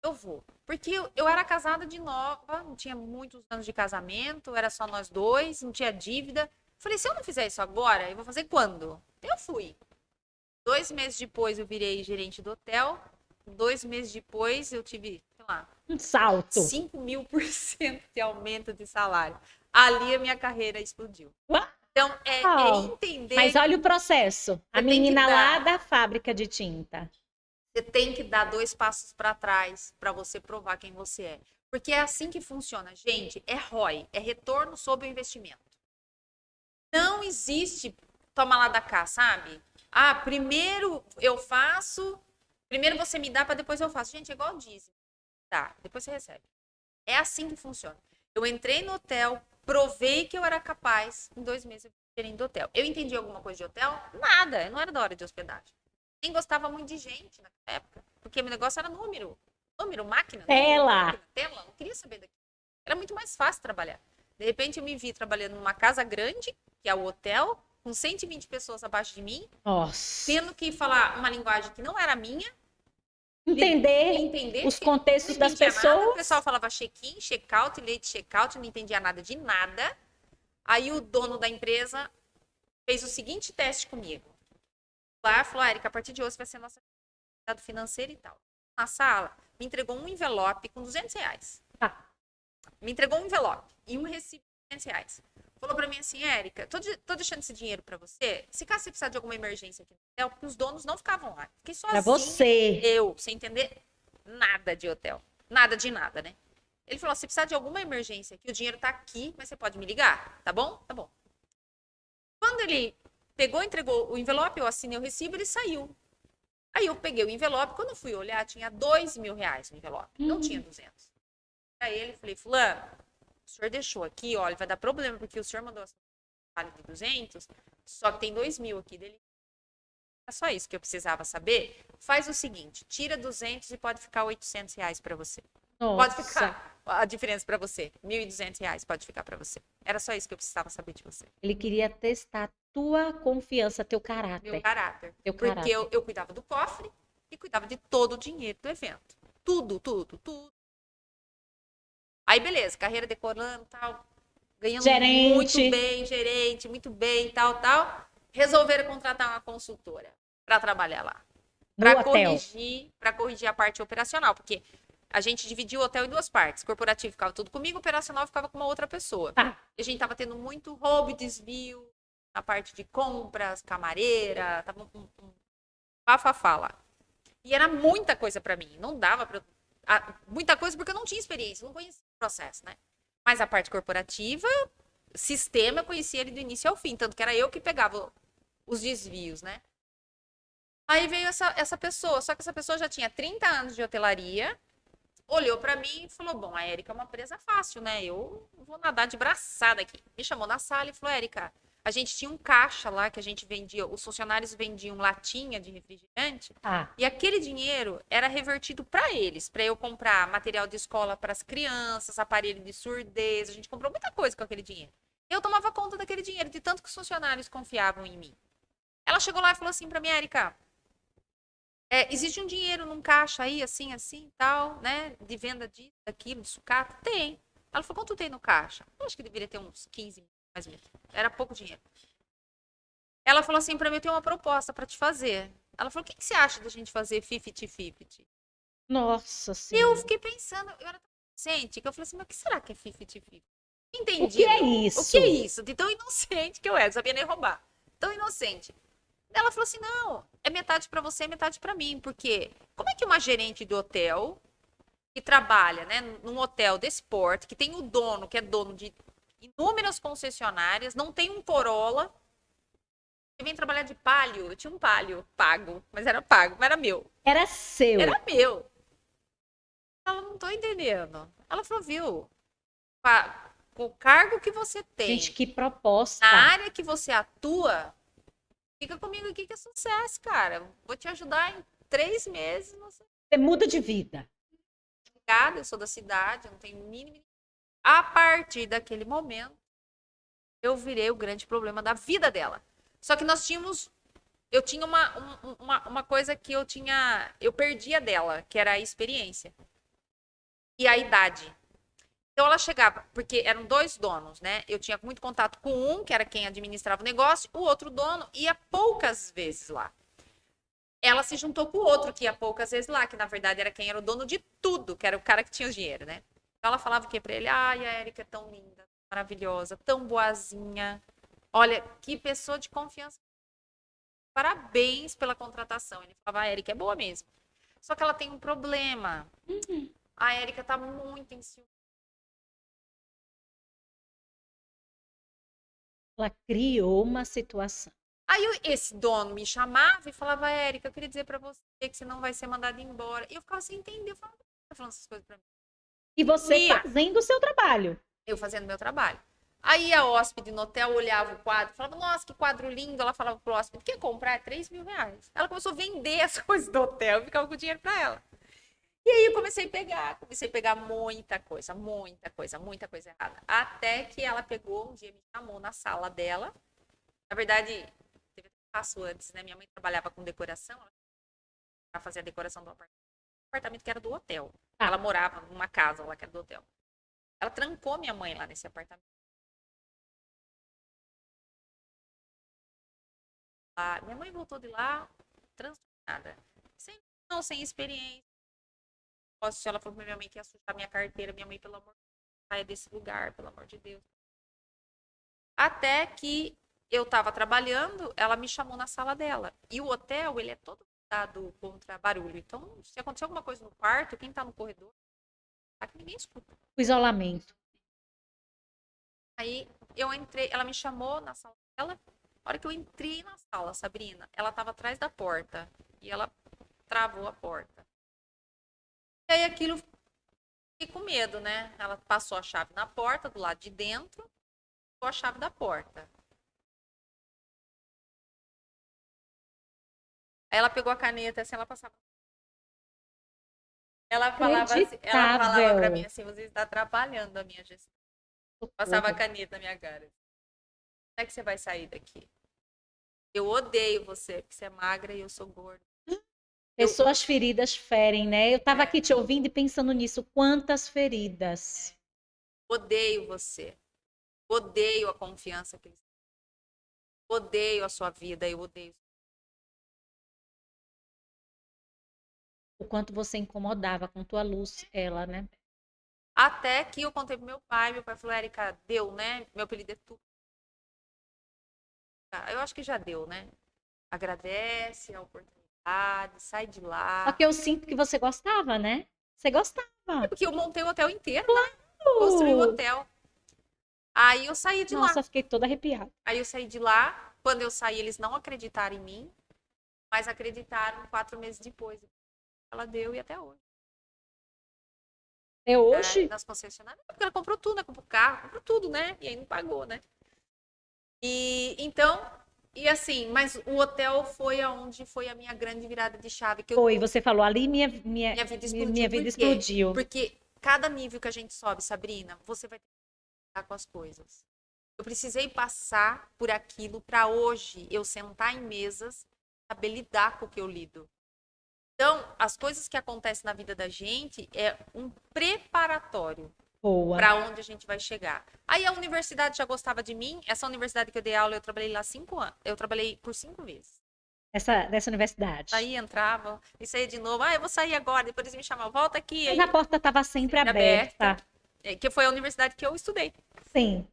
[SPEAKER 2] Eu vou. Porque eu era casada de nova, não tinha muitos anos de casamento, era só nós dois, não tinha dívida. Falei, se eu não fizer isso agora, eu vou fazer quando? Eu fui. 2 meses depois eu virei gerente do hotel. 2 meses depois, eu tive, sei lá,
[SPEAKER 1] Um salto.
[SPEAKER 2] 5.000% de aumento de salário. Ali a minha carreira explodiu.
[SPEAKER 1] Uau!
[SPEAKER 2] Então, é entender
[SPEAKER 1] Mas
[SPEAKER 2] que
[SPEAKER 1] olha o processo. A
[SPEAKER 2] você tem que
[SPEAKER 1] menina lá
[SPEAKER 2] dar.
[SPEAKER 1] da fábrica de tinta.
[SPEAKER 2] Você tem que dar 2 passos para trás para você provar quem você é. Porque é assim que funciona, gente. É ROI, é retorno sobre o investimento. Não existe toma lá da cá, sabe? Ah, primeiro eu faço, primeiro você me dá para depois eu faço. Gente, é igual dizem. Tá, depois você recebe. É assim que funciona. Eu entrei no hotel, provei que eu era capaz, em 2 meses eu gerente do hotel. Eu entendi alguma coisa de hotel? Nada, eu não era da hora de hospedagem. Nem gostava muito de gente naquela época, porque meu negócio era número. Número, máquina,
[SPEAKER 1] Tela.
[SPEAKER 2] tela, não queria saber daqui. Era muito mais fácil trabalhar. De repente eu me vi trabalhando numa casa grande, que é o hotel, com 120 pessoas abaixo de mim,
[SPEAKER 1] Nossa.
[SPEAKER 2] tendo que falar uma linguagem que não era minha,
[SPEAKER 1] Entender os
[SPEAKER 2] porque
[SPEAKER 1] contextos
[SPEAKER 2] não
[SPEAKER 1] das
[SPEAKER 2] entendia nada. O
[SPEAKER 1] pessoas.
[SPEAKER 2] pessoal falava check-in, check-out, leite check-out, não entendia nada de nada. Aí o dono da empresa fez o seguinte teste comigo. Lá falou, Érica, a partir de hoje vai ser nossa atividade financeira e tal. Na sala, me entregou um envelope com R$ 200.
[SPEAKER 1] Tá.
[SPEAKER 2] Me entregou um envelope e um recibo de R$ 200. Falou pra mim assim, Érica, tô deixando esse dinheiro pra você. Se caso você precisar de alguma emergência aqui no hotel, porque os donos não ficavam lá. Fiquei
[SPEAKER 1] Pra
[SPEAKER 2] sozinha.
[SPEAKER 1] você.
[SPEAKER 2] Eu, sem entender nada de hotel. Nada de nada, né? Ele falou, se precisar de alguma emergência aqui, o dinheiro tá aqui, mas você pode me ligar, tá bom? Tá bom. Quando ele pegou, entregou o envelope, eu assinei o recibo, ele saiu. Aí eu peguei o envelope, quando eu fui olhar, tinha R$ 2.000 no envelope. Não tinha 200. Aí ele falei, fulano, o senhor deixou aqui, olha, vai dar problema, porque o senhor mandou a de 200, só que tem 2.000 aqui dele. É só isso que eu precisava saber. Faz o seguinte, tira 200 e pode ficar R$ 800 para você.
[SPEAKER 1] Nossa.
[SPEAKER 2] Pode ficar a diferença para você. R$ 1.200 pode ficar para você. Era só isso que eu precisava saber de você.
[SPEAKER 1] Ele queria testar tua confiança, teu
[SPEAKER 2] Meu
[SPEAKER 1] caráter.
[SPEAKER 2] caráter.
[SPEAKER 1] Teu
[SPEAKER 2] Porque
[SPEAKER 1] caráter.
[SPEAKER 2] eu cuidava do cofre e cuidava de todo o dinheiro do evento. Tudo, tudo, tudo. Aí, beleza, carreira decolando, tal. Ganhando
[SPEAKER 1] Gerente.
[SPEAKER 2] muito bem, gerente, muito bem, tal, tal. Resolveram contratar uma consultora para trabalhar lá.
[SPEAKER 1] No hotel.
[SPEAKER 2] Para corrigir a parte operacional, porque a gente dividia o hotel em 2 partes. Corporativo ficava tudo comigo, operacional ficava com uma outra pessoa.
[SPEAKER 1] Tá.
[SPEAKER 2] E a gente tava tendo muito roubo e desvio na parte de compras, camareira, tava um bafafá lá. E era muita coisa para mim, não dava para muita coisa porque eu não tinha experiência, não conhecia o processo, né? Mas a parte corporativa, sistema, eu conhecia ele do início ao fim, tanto que era eu que pegava os desvios, né? Aí veio essa pessoa, só que essa pessoa já tinha 30 anos de hotelaria, olhou pra mim e falou, bom, a Érica é uma presa fácil, né? Eu vou nadar de braçada aqui. Me chamou na sala e falou, Érica, a gente tinha um caixa lá que a gente vendia, os funcionários vendiam latinha de refrigerante, e aquele dinheiro era revertido para eles, para eu comprar material de escola para as crianças, aparelho de surdez, a gente comprou muita coisa com aquele dinheiro. Eu tomava conta daquele dinheiro, de tanto que os funcionários confiavam em mim. Ela chegou lá e falou assim para mim, Érica, existe um dinheiro num caixa aí, assim, tal, né, de venda disso, daquilo, de sucata? Tem. Ela falou, quanto tem no caixa? Eu acho que deveria ter uns 15 mil, mais ou menos. Era pouco dinheiro. Ela falou assim pra mim, eu tenho uma proposta pra te fazer. Ela falou, o que você acha da gente fazer 50-50?
[SPEAKER 1] Nossa
[SPEAKER 2] E
[SPEAKER 1] Senhora.
[SPEAKER 2] eu fiquei pensando, eu era tão inocente, que eu falei assim, mas o que será que é 50-50?
[SPEAKER 1] O
[SPEAKER 2] Entendi.
[SPEAKER 1] que é isso?
[SPEAKER 2] O que é isso? De tão inocente que eu era, não sabia nem roubar. Tão inocente. Ela falou assim, não, é metade pra você, metade pra mim. Porque como é que uma gerente do hotel, que trabalha, né, num hotel desse porte, que tem o dono, que é dono de inúmeras concessionárias, não tem um Corolla, eu vim trabalhar de Palio, eu tinha um Palio pago, mas era pago, mas era meu.
[SPEAKER 1] Era seu.
[SPEAKER 2] Era meu. Ela não tô entendendo. Ela falou, viu, com o cargo que você tem,
[SPEAKER 1] Gente, que proposta.
[SPEAKER 2] na área que você atua, fica comigo aqui que é sucesso, cara. Vou te ajudar em 3 meses. Você
[SPEAKER 1] muda de vida.
[SPEAKER 2] eu sou da cidade, eu não tenho mínimo. A partir daquele momento, eu virei o grande problema da vida dela. Só que eu tinha uma coisa que eu perdia dela, que era a experiência e a idade. Então ela chegava, porque eram 2 donos, né? Eu tinha muito contato com um, que era quem administrava o negócio, o outro dono ia poucas vezes lá. ela se juntou com o outro que ia poucas vezes lá, que na verdade era quem era o dono de tudo, que era o cara que tinha o dinheiro, né? Então ela falava o quê pra ele? Ai, a Érica é tão linda, maravilhosa, tão boazinha. Olha, que pessoa de confiança. Parabéns pela contratação. Ele falava, a Érica é boa mesmo. Só que ela tem um problema. A Érica tá muito em ciúme.
[SPEAKER 1] Ela criou uma situação.
[SPEAKER 2] Aí esse dono me chamava e falava, Érica, eu queria dizer pra você que você não vai ser mandada embora. E eu ficava sem entender. Eu falava, por que você tá falando essas coisas pra mim?
[SPEAKER 1] E você
[SPEAKER 2] Ia,
[SPEAKER 1] fazendo o seu trabalho.
[SPEAKER 2] eu fazendo meu trabalho. Aí a hóspede no hotel olhava o quadro, falava, nossa, que quadro lindo. Ela falava pro hóspede, quer comprar? É 3.000 reais. Ela começou a vender as coisas do hotel, eu ficava com o dinheiro pra ela. E aí eu comecei a pegar muita coisa errada. Até que ela pegou, um dia me chamou na sala dela. Na verdade, teve um passo antes, né? Minha mãe trabalhava com decoração, ela fazia a decoração do apartamento que era do hotel.
[SPEAKER 1] Tá.
[SPEAKER 2] Ela morava numa casa lá que era do hotel. Ela trancou minha mãe lá nesse apartamento. Minha mãe voltou de lá transtornada. Sem experiência. Ela falou pra minha mãe que ia assustar minha carteira. Minha mãe, pelo amor de Deus, saia desse lugar, pelo amor de Deus. Até que eu tava trabalhando, ela me chamou na sala dela. E o hotel, ele é todo dado contra barulho. Então, se acontecer alguma coisa no quarto, quem tá no corredor, tá que ninguém escuta.
[SPEAKER 1] O isolamento.
[SPEAKER 2] Aí eu entrei, ela me chamou na sala dela. A hora que eu entrei na sala, Sabrina, ela tava atrás da porta. E ela travou a porta. E aí aquilo, fiquei com medo, né? Ela passou a chave na porta, do lado de dentro, passou a chave da porta. Aí ela pegou a caneta, assim, ela passava. Ela falava pra mim assim, você está atrapalhando a minha gestão. Passava a caneta na minha cara. Como é que você vai sair daqui? Eu odeio você, porque você é magra e eu sou gorda.
[SPEAKER 1] Pessoas feridas ferem, né? Eu tava aqui te ouvindo e pensando nisso. Quantas feridas.
[SPEAKER 2] Odeio você. Odeio a confiança que eles têm. Odeio a sua vida, eu odeio.
[SPEAKER 1] O quanto você incomodava com tua luz, ela, né?
[SPEAKER 2] Até que eu contei pro meu pai falou, Érica, deu, né? Meu apelido é Tu. Eu acho que já deu, né? Agradece a oportunidade, sai de lá.
[SPEAKER 1] Só que eu sinto que você gostava, né? Você gostava.
[SPEAKER 2] Porque eu montei o hotel inteiro, né? Construí o hotel. Aí eu saí de lá.
[SPEAKER 1] Nossa, fiquei toda arrepiada.
[SPEAKER 2] Aí eu saí de lá. Quando eu saí, eles não acreditaram em mim, mas acreditaram 4 meses depois. Ela deu e até hoje.
[SPEAKER 1] É hoje?
[SPEAKER 2] Nas concessionárias. Porque ela comprou tudo, né? Comprou carro, comprou tudo, né? E aí não pagou, né? E então, e assim, mas o hotel foi aonde foi a minha grande virada de chave. Que
[SPEAKER 1] Foi, você falou ali, minha
[SPEAKER 2] vida explodiu.
[SPEAKER 1] minha vida explodiu.
[SPEAKER 2] Porque cada nível que a gente sobe, Sabrina, você vai ter que lidar com as coisas. Eu precisei passar por aquilo para hoje eu sentar em mesas, saber lidar com o que eu lido. Então, as coisas que acontecem na vida da gente é um preparatório para onde a gente vai chegar. Aí a universidade já gostava de mim. Essa universidade que eu dei aula, eu trabalhei lá 5 anos. Eu trabalhei por 5 meses.
[SPEAKER 1] Dessa universidade.
[SPEAKER 2] Aí entrava e saía de novo. Eu vou sair agora. Depois eles me chamavam, volta aqui.
[SPEAKER 1] Mas
[SPEAKER 2] aí,
[SPEAKER 1] a porta estava sempre aberta.
[SPEAKER 2] Que foi a universidade que eu estudei.
[SPEAKER 1] Sim.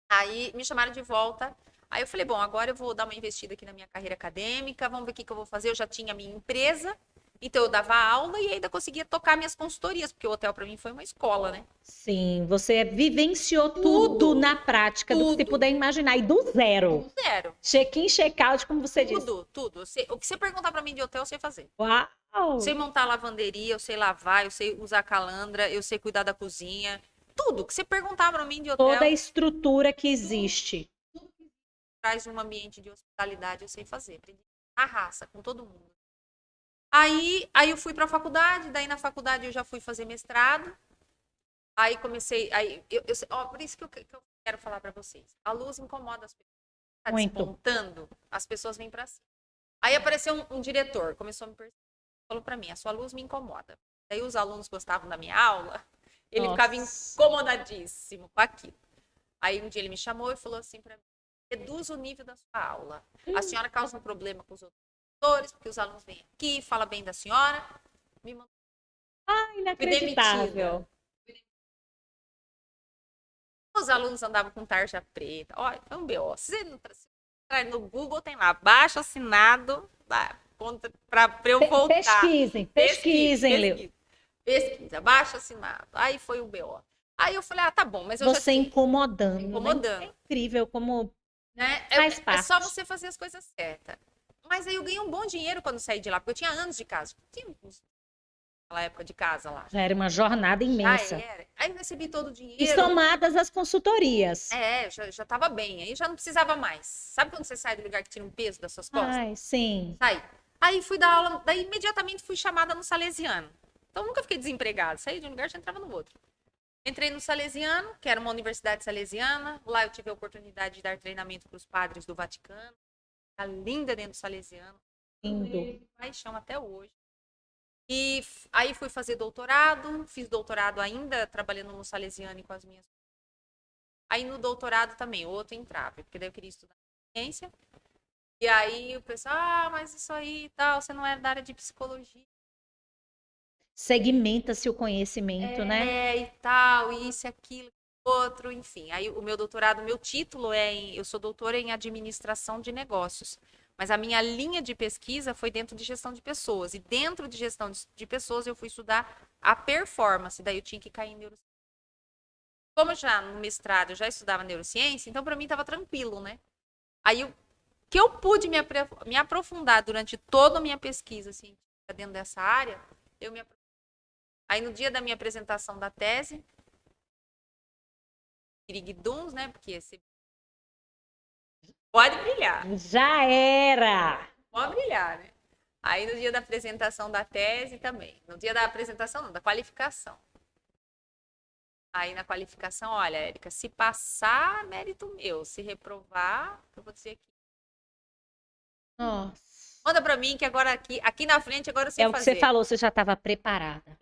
[SPEAKER 2] Aí me chamaram de volta. Aí eu falei, bom, agora eu vou dar uma investida aqui na minha carreira acadêmica. Vamos ver o que eu vou fazer. Eu já tinha a minha empresa. Então eu dava aula e ainda conseguia tocar minhas consultorias, porque o hotel para mim foi uma escola, né?
[SPEAKER 1] Sim, você vivenciou tudo na prática, do que você puder imaginar, e do zero.
[SPEAKER 2] Do zero.
[SPEAKER 1] Check-in, check-out, como você disse.
[SPEAKER 2] Tudo. O que você perguntar para mim de hotel, eu sei fazer.
[SPEAKER 1] Uau!
[SPEAKER 2] Eu sei montar lavanderia, eu sei lavar, eu sei usar calandra, eu sei cuidar da cozinha. Tudo que você perguntar para mim de hotel.
[SPEAKER 1] Toda a estrutura que existe.
[SPEAKER 2] Tudo que traz um ambiente de hospitalidade, eu sei fazer. Aprendi na raça, com todo mundo. Aí eu fui para a faculdade, daí na faculdade eu já fui fazer mestrado. Aí comecei, por isso que eu quero falar para vocês. A luz incomoda as pessoas. Tá despontando, as pessoas vêm para cima. Aí apareceu um diretor, começou a me perguntar, falou para mim, a sua luz me incomoda. Daí os alunos gostavam da minha aula, ele ficava incomodadíssimo com aquilo. Aí um dia ele me chamou e falou assim para mim, reduz o nível da sua aula. A senhora causa um problema com os outros. professores, porque os alunos vêm aqui, fala bem da senhora. Me mandou. Fui
[SPEAKER 1] Inacreditável.
[SPEAKER 2] demitida. Os alunos andavam com tarja preta. Olha, foi um BO. Se não entrar no Google, tem lá, baixo assinado para eu voltar.
[SPEAKER 1] Pesquisem, Leo.
[SPEAKER 2] Pesquisa, baixo assinado. Aí foi o BO. Aí eu falei, tá bom, mas eu já
[SPEAKER 1] Você
[SPEAKER 2] sei.
[SPEAKER 1] incomodando,
[SPEAKER 2] Incomodando.
[SPEAKER 1] né? É incrível como
[SPEAKER 2] Né?
[SPEAKER 1] faz
[SPEAKER 2] É
[SPEAKER 1] parte.
[SPEAKER 2] só você fazer as coisas certas. Mas aí eu ganhei um bom dinheiro quando saí de lá, porque eu tinha anos de casa. Tinha naquela época de casa lá.
[SPEAKER 1] Já era uma jornada
[SPEAKER 2] Já
[SPEAKER 1] imensa.
[SPEAKER 2] era. Aí eu recebi todo o
[SPEAKER 1] E
[SPEAKER 2] dinheiro.
[SPEAKER 1] somadas as consultorias.
[SPEAKER 2] Já tava bem. Aí já não precisava mais. Sabe quando você sai do lugar que tira um peso das suas costas?
[SPEAKER 1] Ai, sim.
[SPEAKER 2] Saí. Aí fui dar aula, daí imediatamente fui chamada no Salesiano. Então nunca fiquei desempregada. Saí de um lugar, já entrava no outro. Entrei no Salesiano, que era uma universidade salesiana. Lá eu tive a oportunidade de dar treinamento para os padres do Vaticano. Tá linda dentro do Salesiano.
[SPEAKER 1] Lindo.
[SPEAKER 2] Paixão até hoje. E aí fui fazer doutorado. Fiz doutorado ainda trabalhando no Salesiano e com as minhas. Aí no doutorado também, outro entrave, porque daí eu queria estudar ciência. E aí o pessoal, mas isso aí e tal, você não é da área de psicologia.
[SPEAKER 1] Segmenta-se o conhecimento, né?
[SPEAKER 2] E tal, isso, aquilo, outro, enfim. Aí o meu doutorado, meu título eu sou doutora em administração de negócios. Mas a minha linha de pesquisa foi dentro de gestão de pessoas. E dentro de gestão de pessoas eu fui estudar a performance. Daí eu tinha que cair em neurociência. Como já no mestrado eu já estudava neurociência, então para mim estava tranquilo, né? Aí o que eu pude me aprofundar durante toda a minha pesquisa científica dentro dessa área, eu me aprofundei. Aí no dia da minha apresentação da tese, Iriguduns, né? Porque esse pode brilhar.
[SPEAKER 1] Já era!
[SPEAKER 2] Pode brilhar, né? Aí no dia da apresentação da tese também. No dia da apresentação, não, da qualificação. Aí na qualificação, olha, Érica, se passar, mérito meu. Se reprovar, eu vou dizer aqui.
[SPEAKER 1] Nossa.
[SPEAKER 2] Manda pra mim que agora aqui na frente, agora eu sei
[SPEAKER 1] É o que
[SPEAKER 2] fazer.
[SPEAKER 1] você falou, você já estava preparada.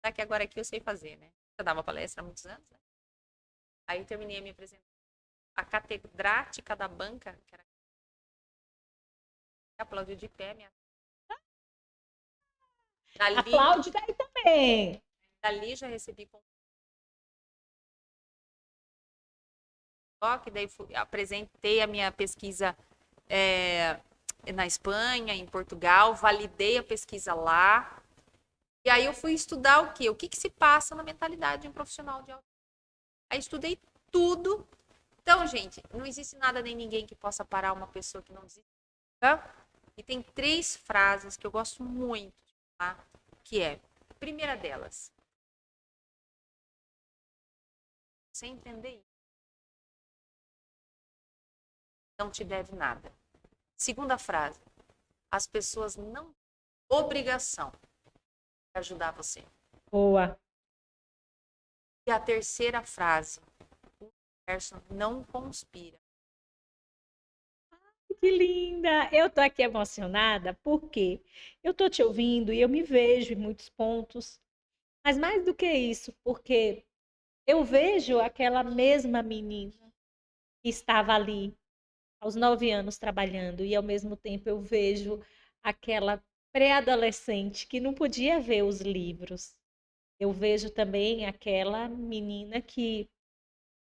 [SPEAKER 2] Tá que agora aqui eu sei fazer, né? Eu dava palestra há muitos anos, né? Aí terminei a minha apresentação. A catedrática da banca, que era aplaudiu de pé, minha.
[SPEAKER 1] Aplaude daí também.
[SPEAKER 2] Dali já recebi que daí apresentei a minha pesquisa na Espanha, em Portugal, validei a pesquisa lá. E aí eu fui estudar o quê? O que se passa na mentalidade de um profissional de autismo. Aí estudei tudo. Então, gente, não existe nada nem ninguém que possa parar uma pessoa que não desiste. Tá? E tem 3 frases que eu gosto muito de falar, que é, a primeira delas, você entender isso, não te deve nada. Segunda frase, as pessoas não têm obrigação de ajudar você.
[SPEAKER 1] Boa.
[SPEAKER 2] E a terceira frase, o universo não conspira.
[SPEAKER 1] Que linda! Eu tô aqui emocionada porque eu tô te ouvindo e eu me vejo em muitos pontos. Mas mais do que isso, porque eu vejo aquela mesma menina que estava ali aos 9 anos trabalhando e ao mesmo tempo eu vejo aquela pré-adolescente que não podia ver os livros. Eu vejo também aquela menina que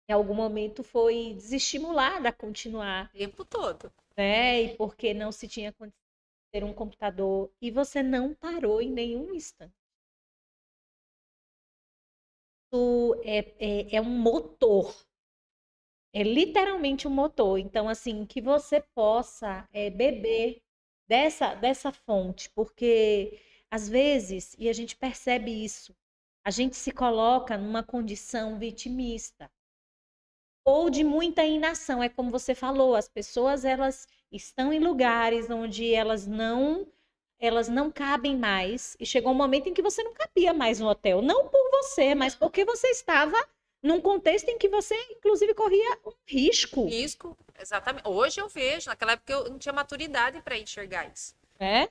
[SPEAKER 1] em algum momento foi desestimulada a continuar,
[SPEAKER 2] O tempo todo.
[SPEAKER 1] né? E porque não se tinha condição de ter um computador e você não parou em nenhum instante. Isso é um motor, é literalmente um motor. Então, assim, que você possa beber dessa fonte, porque às vezes, e a gente percebe isso, a gente se coloca numa condição vitimista ou de muita inação. É como você falou, as pessoas elas estão em lugares onde elas não cabem mais e chegou um momento em que você não cabia mais no hotel, não por você, mas porque você estava num contexto em que você inclusive corria um risco,
[SPEAKER 2] Risco, exatamente. Hoje eu vejo, naquela época eu não tinha maturidade para enxergar isso.
[SPEAKER 1] né?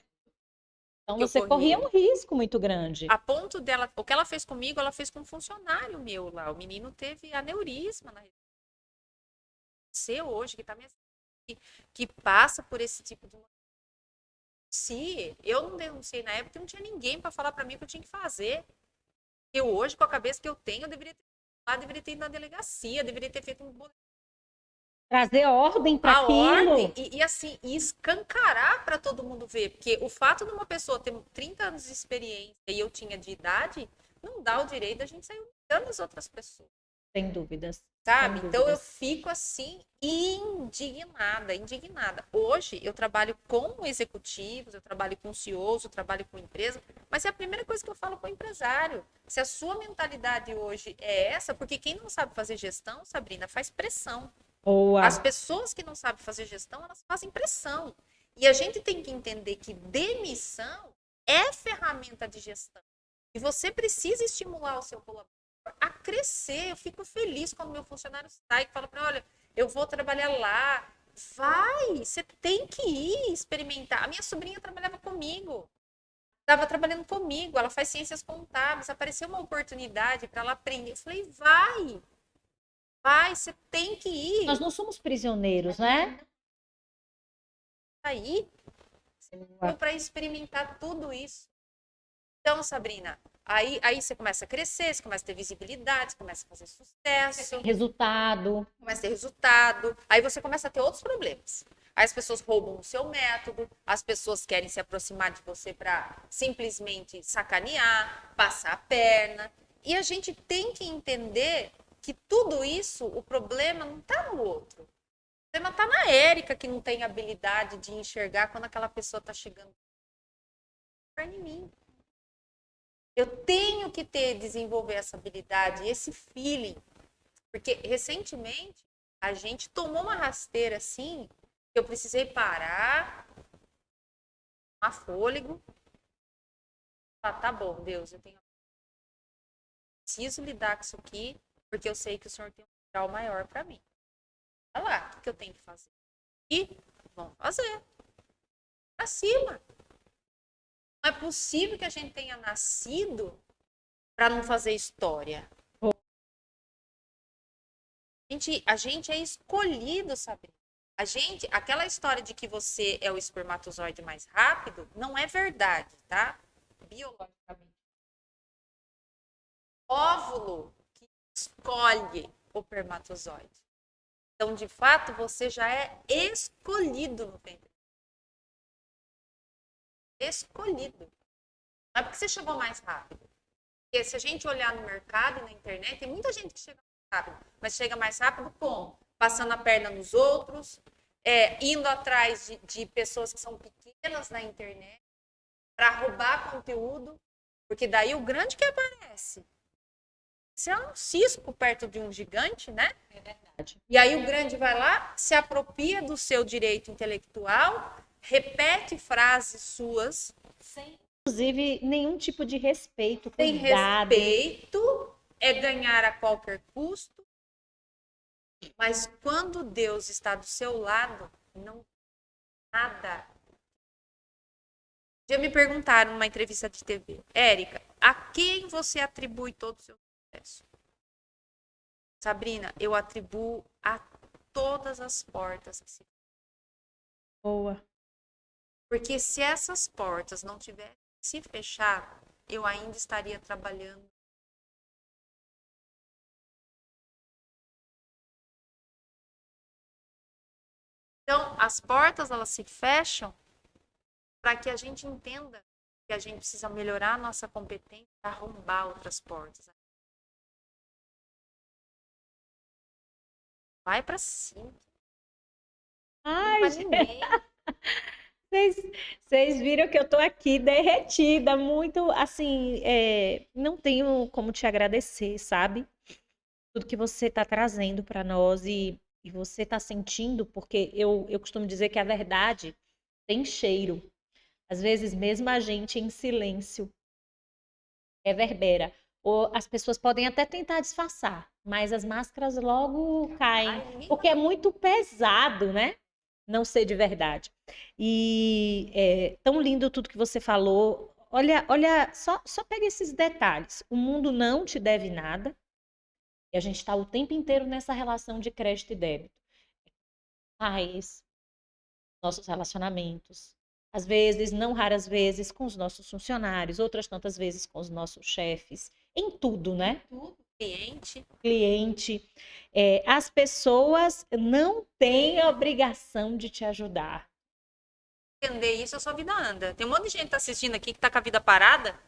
[SPEAKER 1] Então
[SPEAKER 2] Que eu
[SPEAKER 1] você corria
[SPEAKER 2] corria.
[SPEAKER 1] um risco muito grande.
[SPEAKER 2] A ponto dela, o que ela fez comigo, ela fez com um funcionário meu lá. O menino teve aneurisma na você hoje que tá me que passa por esse tipo de Se eu não denunciei na época, não tinha ninguém para falar para mim o que eu tinha que fazer. Eu hoje, com a cabeça que eu tenho, eu deveria ter lá, deveria ter ido na delegacia, deveria ter feito um
[SPEAKER 1] Trazer ordem para
[SPEAKER 2] a ordem
[SPEAKER 1] aquilo.
[SPEAKER 2] assim, e escancarar para todo mundo ver. Porque o fato de uma pessoa ter 30 anos de experiência e eu tinha de idade, não dá o direito da gente sair humilhando as outras pessoas.
[SPEAKER 1] Sem dúvidas. Sem
[SPEAKER 2] Sabe? Então eu
[SPEAKER 1] dúvidas.
[SPEAKER 2] fico assim, indignada, indignada. Hoje eu trabalho com executivos, eu trabalho com CEOs, eu trabalho com empresa, mas é a primeira coisa que eu falo com o empresário. Se a sua mentalidade hoje é essa, porque quem não sabe fazer gestão, Sabrina, faz pressão. As
[SPEAKER 1] Boa.
[SPEAKER 2] pessoas que não sabem fazer gestão, elas fazem pressão. E a gente tem que entender que demissão é ferramenta de gestão. E você precisa estimular o seu colaborador a crescer. Eu fico feliz quando meu funcionário sai e fala para olha, eu vou trabalhar lá. Vai, você tem que ir experimentar. A minha sobrinha trabalhava comigo. Estava trabalhando comigo, ela faz ciências contábeis, apareceu uma oportunidade para ela aprender. Eu falei, vai, você tem que
[SPEAKER 1] Nós
[SPEAKER 2] ir.
[SPEAKER 1] não somos prisioneiros, né?
[SPEAKER 2] Aí para experimentar tudo isso. Então, Sabrina, aí você começa a crescer, você começa a ter visibilidade, você começa a fazer sucesso,
[SPEAKER 1] Resultado.
[SPEAKER 2] começa a ter resultado, aí você começa a ter outros problemas. Aí as pessoas roubam o seu método, as pessoas querem se aproximar de você para simplesmente sacanear, passar a perna. E a gente tem que entender que tudo isso, o problema não está no outro. O problema está na Érica, que não tem habilidade de enxergar quando aquela pessoa está chegando em mim. Eu tenho que desenvolver essa habilidade, esse feeling. Porque recentemente a gente tomou uma rasteira assim, que eu precisei parar, tomar fôlego. Falar, tá bom, Deus, preciso lidar com isso aqui, porque eu sei que o Senhor tem um grau maior para mim. Olha lá, o que eu tenho que fazer? E vamos fazer. Pra cima. Não é possível que a gente tenha nascido para não fazer história. A gente é escolhido, sabe? Aquela história de que você é o espermatozoide mais rápido, não é verdade, tá? Biologicamente. Óvulo que escolhe o espermatozoide. Então, de fato, você já é escolhido no ventre. Escolhido. Não é porque você chegou mais rápido. Porque se a gente olhar no mercado e na internet, tem muita gente que chega mais rápido. Mas chega mais rápido como? Passando a perna nos outros, indo atrás de pessoas que são pequenas na internet para roubar conteúdo. Porque daí o grande que aparece. Você é um cisco perto de um gigante, né?
[SPEAKER 1] É verdade.
[SPEAKER 2] E aí o grande vai lá, se apropria do seu direito intelectual, repete frases suas
[SPEAKER 1] Sem, inclusive, nenhum tipo de respeito,
[SPEAKER 2] tem
[SPEAKER 1] cuidado.
[SPEAKER 2] respeito, é ganhar a qualquer custo, mas quando Deus está do seu lado, não nada. Já me perguntaram numa entrevista de TV, Érica, a quem você atribui todo o seu sucesso? Sabrina, eu atribuo a todas as portas que se.
[SPEAKER 1] Boa.
[SPEAKER 2] Porque se essas portas não tivessem se fechado, eu ainda estaria trabalhando. Então, as portas elas se fecham para que a gente entenda que a gente precisa melhorar a nossa competência para arrombar outras portas. Vai para cima.
[SPEAKER 1] Ai,
[SPEAKER 2] Não ninguém.
[SPEAKER 1] vocês viram que eu tô aqui derretida, muito assim, não tenho como te agradecer, sabe? Tudo que você está trazendo para nós e você está sentindo, porque eu costumo dizer que a verdade tem cheiro. Às vezes, mesmo a gente em silêncio reverbera. Ou as pessoas podem até tentar disfarçar, mas as máscaras logo caem, porque é muito pesado, né? Não ser de verdade. E é tão lindo tudo que você falou. Olha, só pega esses detalhes. O mundo não te deve nada. E a gente está o tempo inteiro nessa relação de crédito e débito. Pais, nossos relacionamentos, Às vezes, não raras vezes, com os nossos funcionários, outras tantas vezes com os nossos chefes, em tudo, né?
[SPEAKER 2] Tudo. Cliente.
[SPEAKER 1] Cliente. As pessoas não têm a obrigação de te ajudar.
[SPEAKER 2] Entender isso, a sua vida anda. Tem um monte de gente que tá assistindo aqui que tá com a vida parada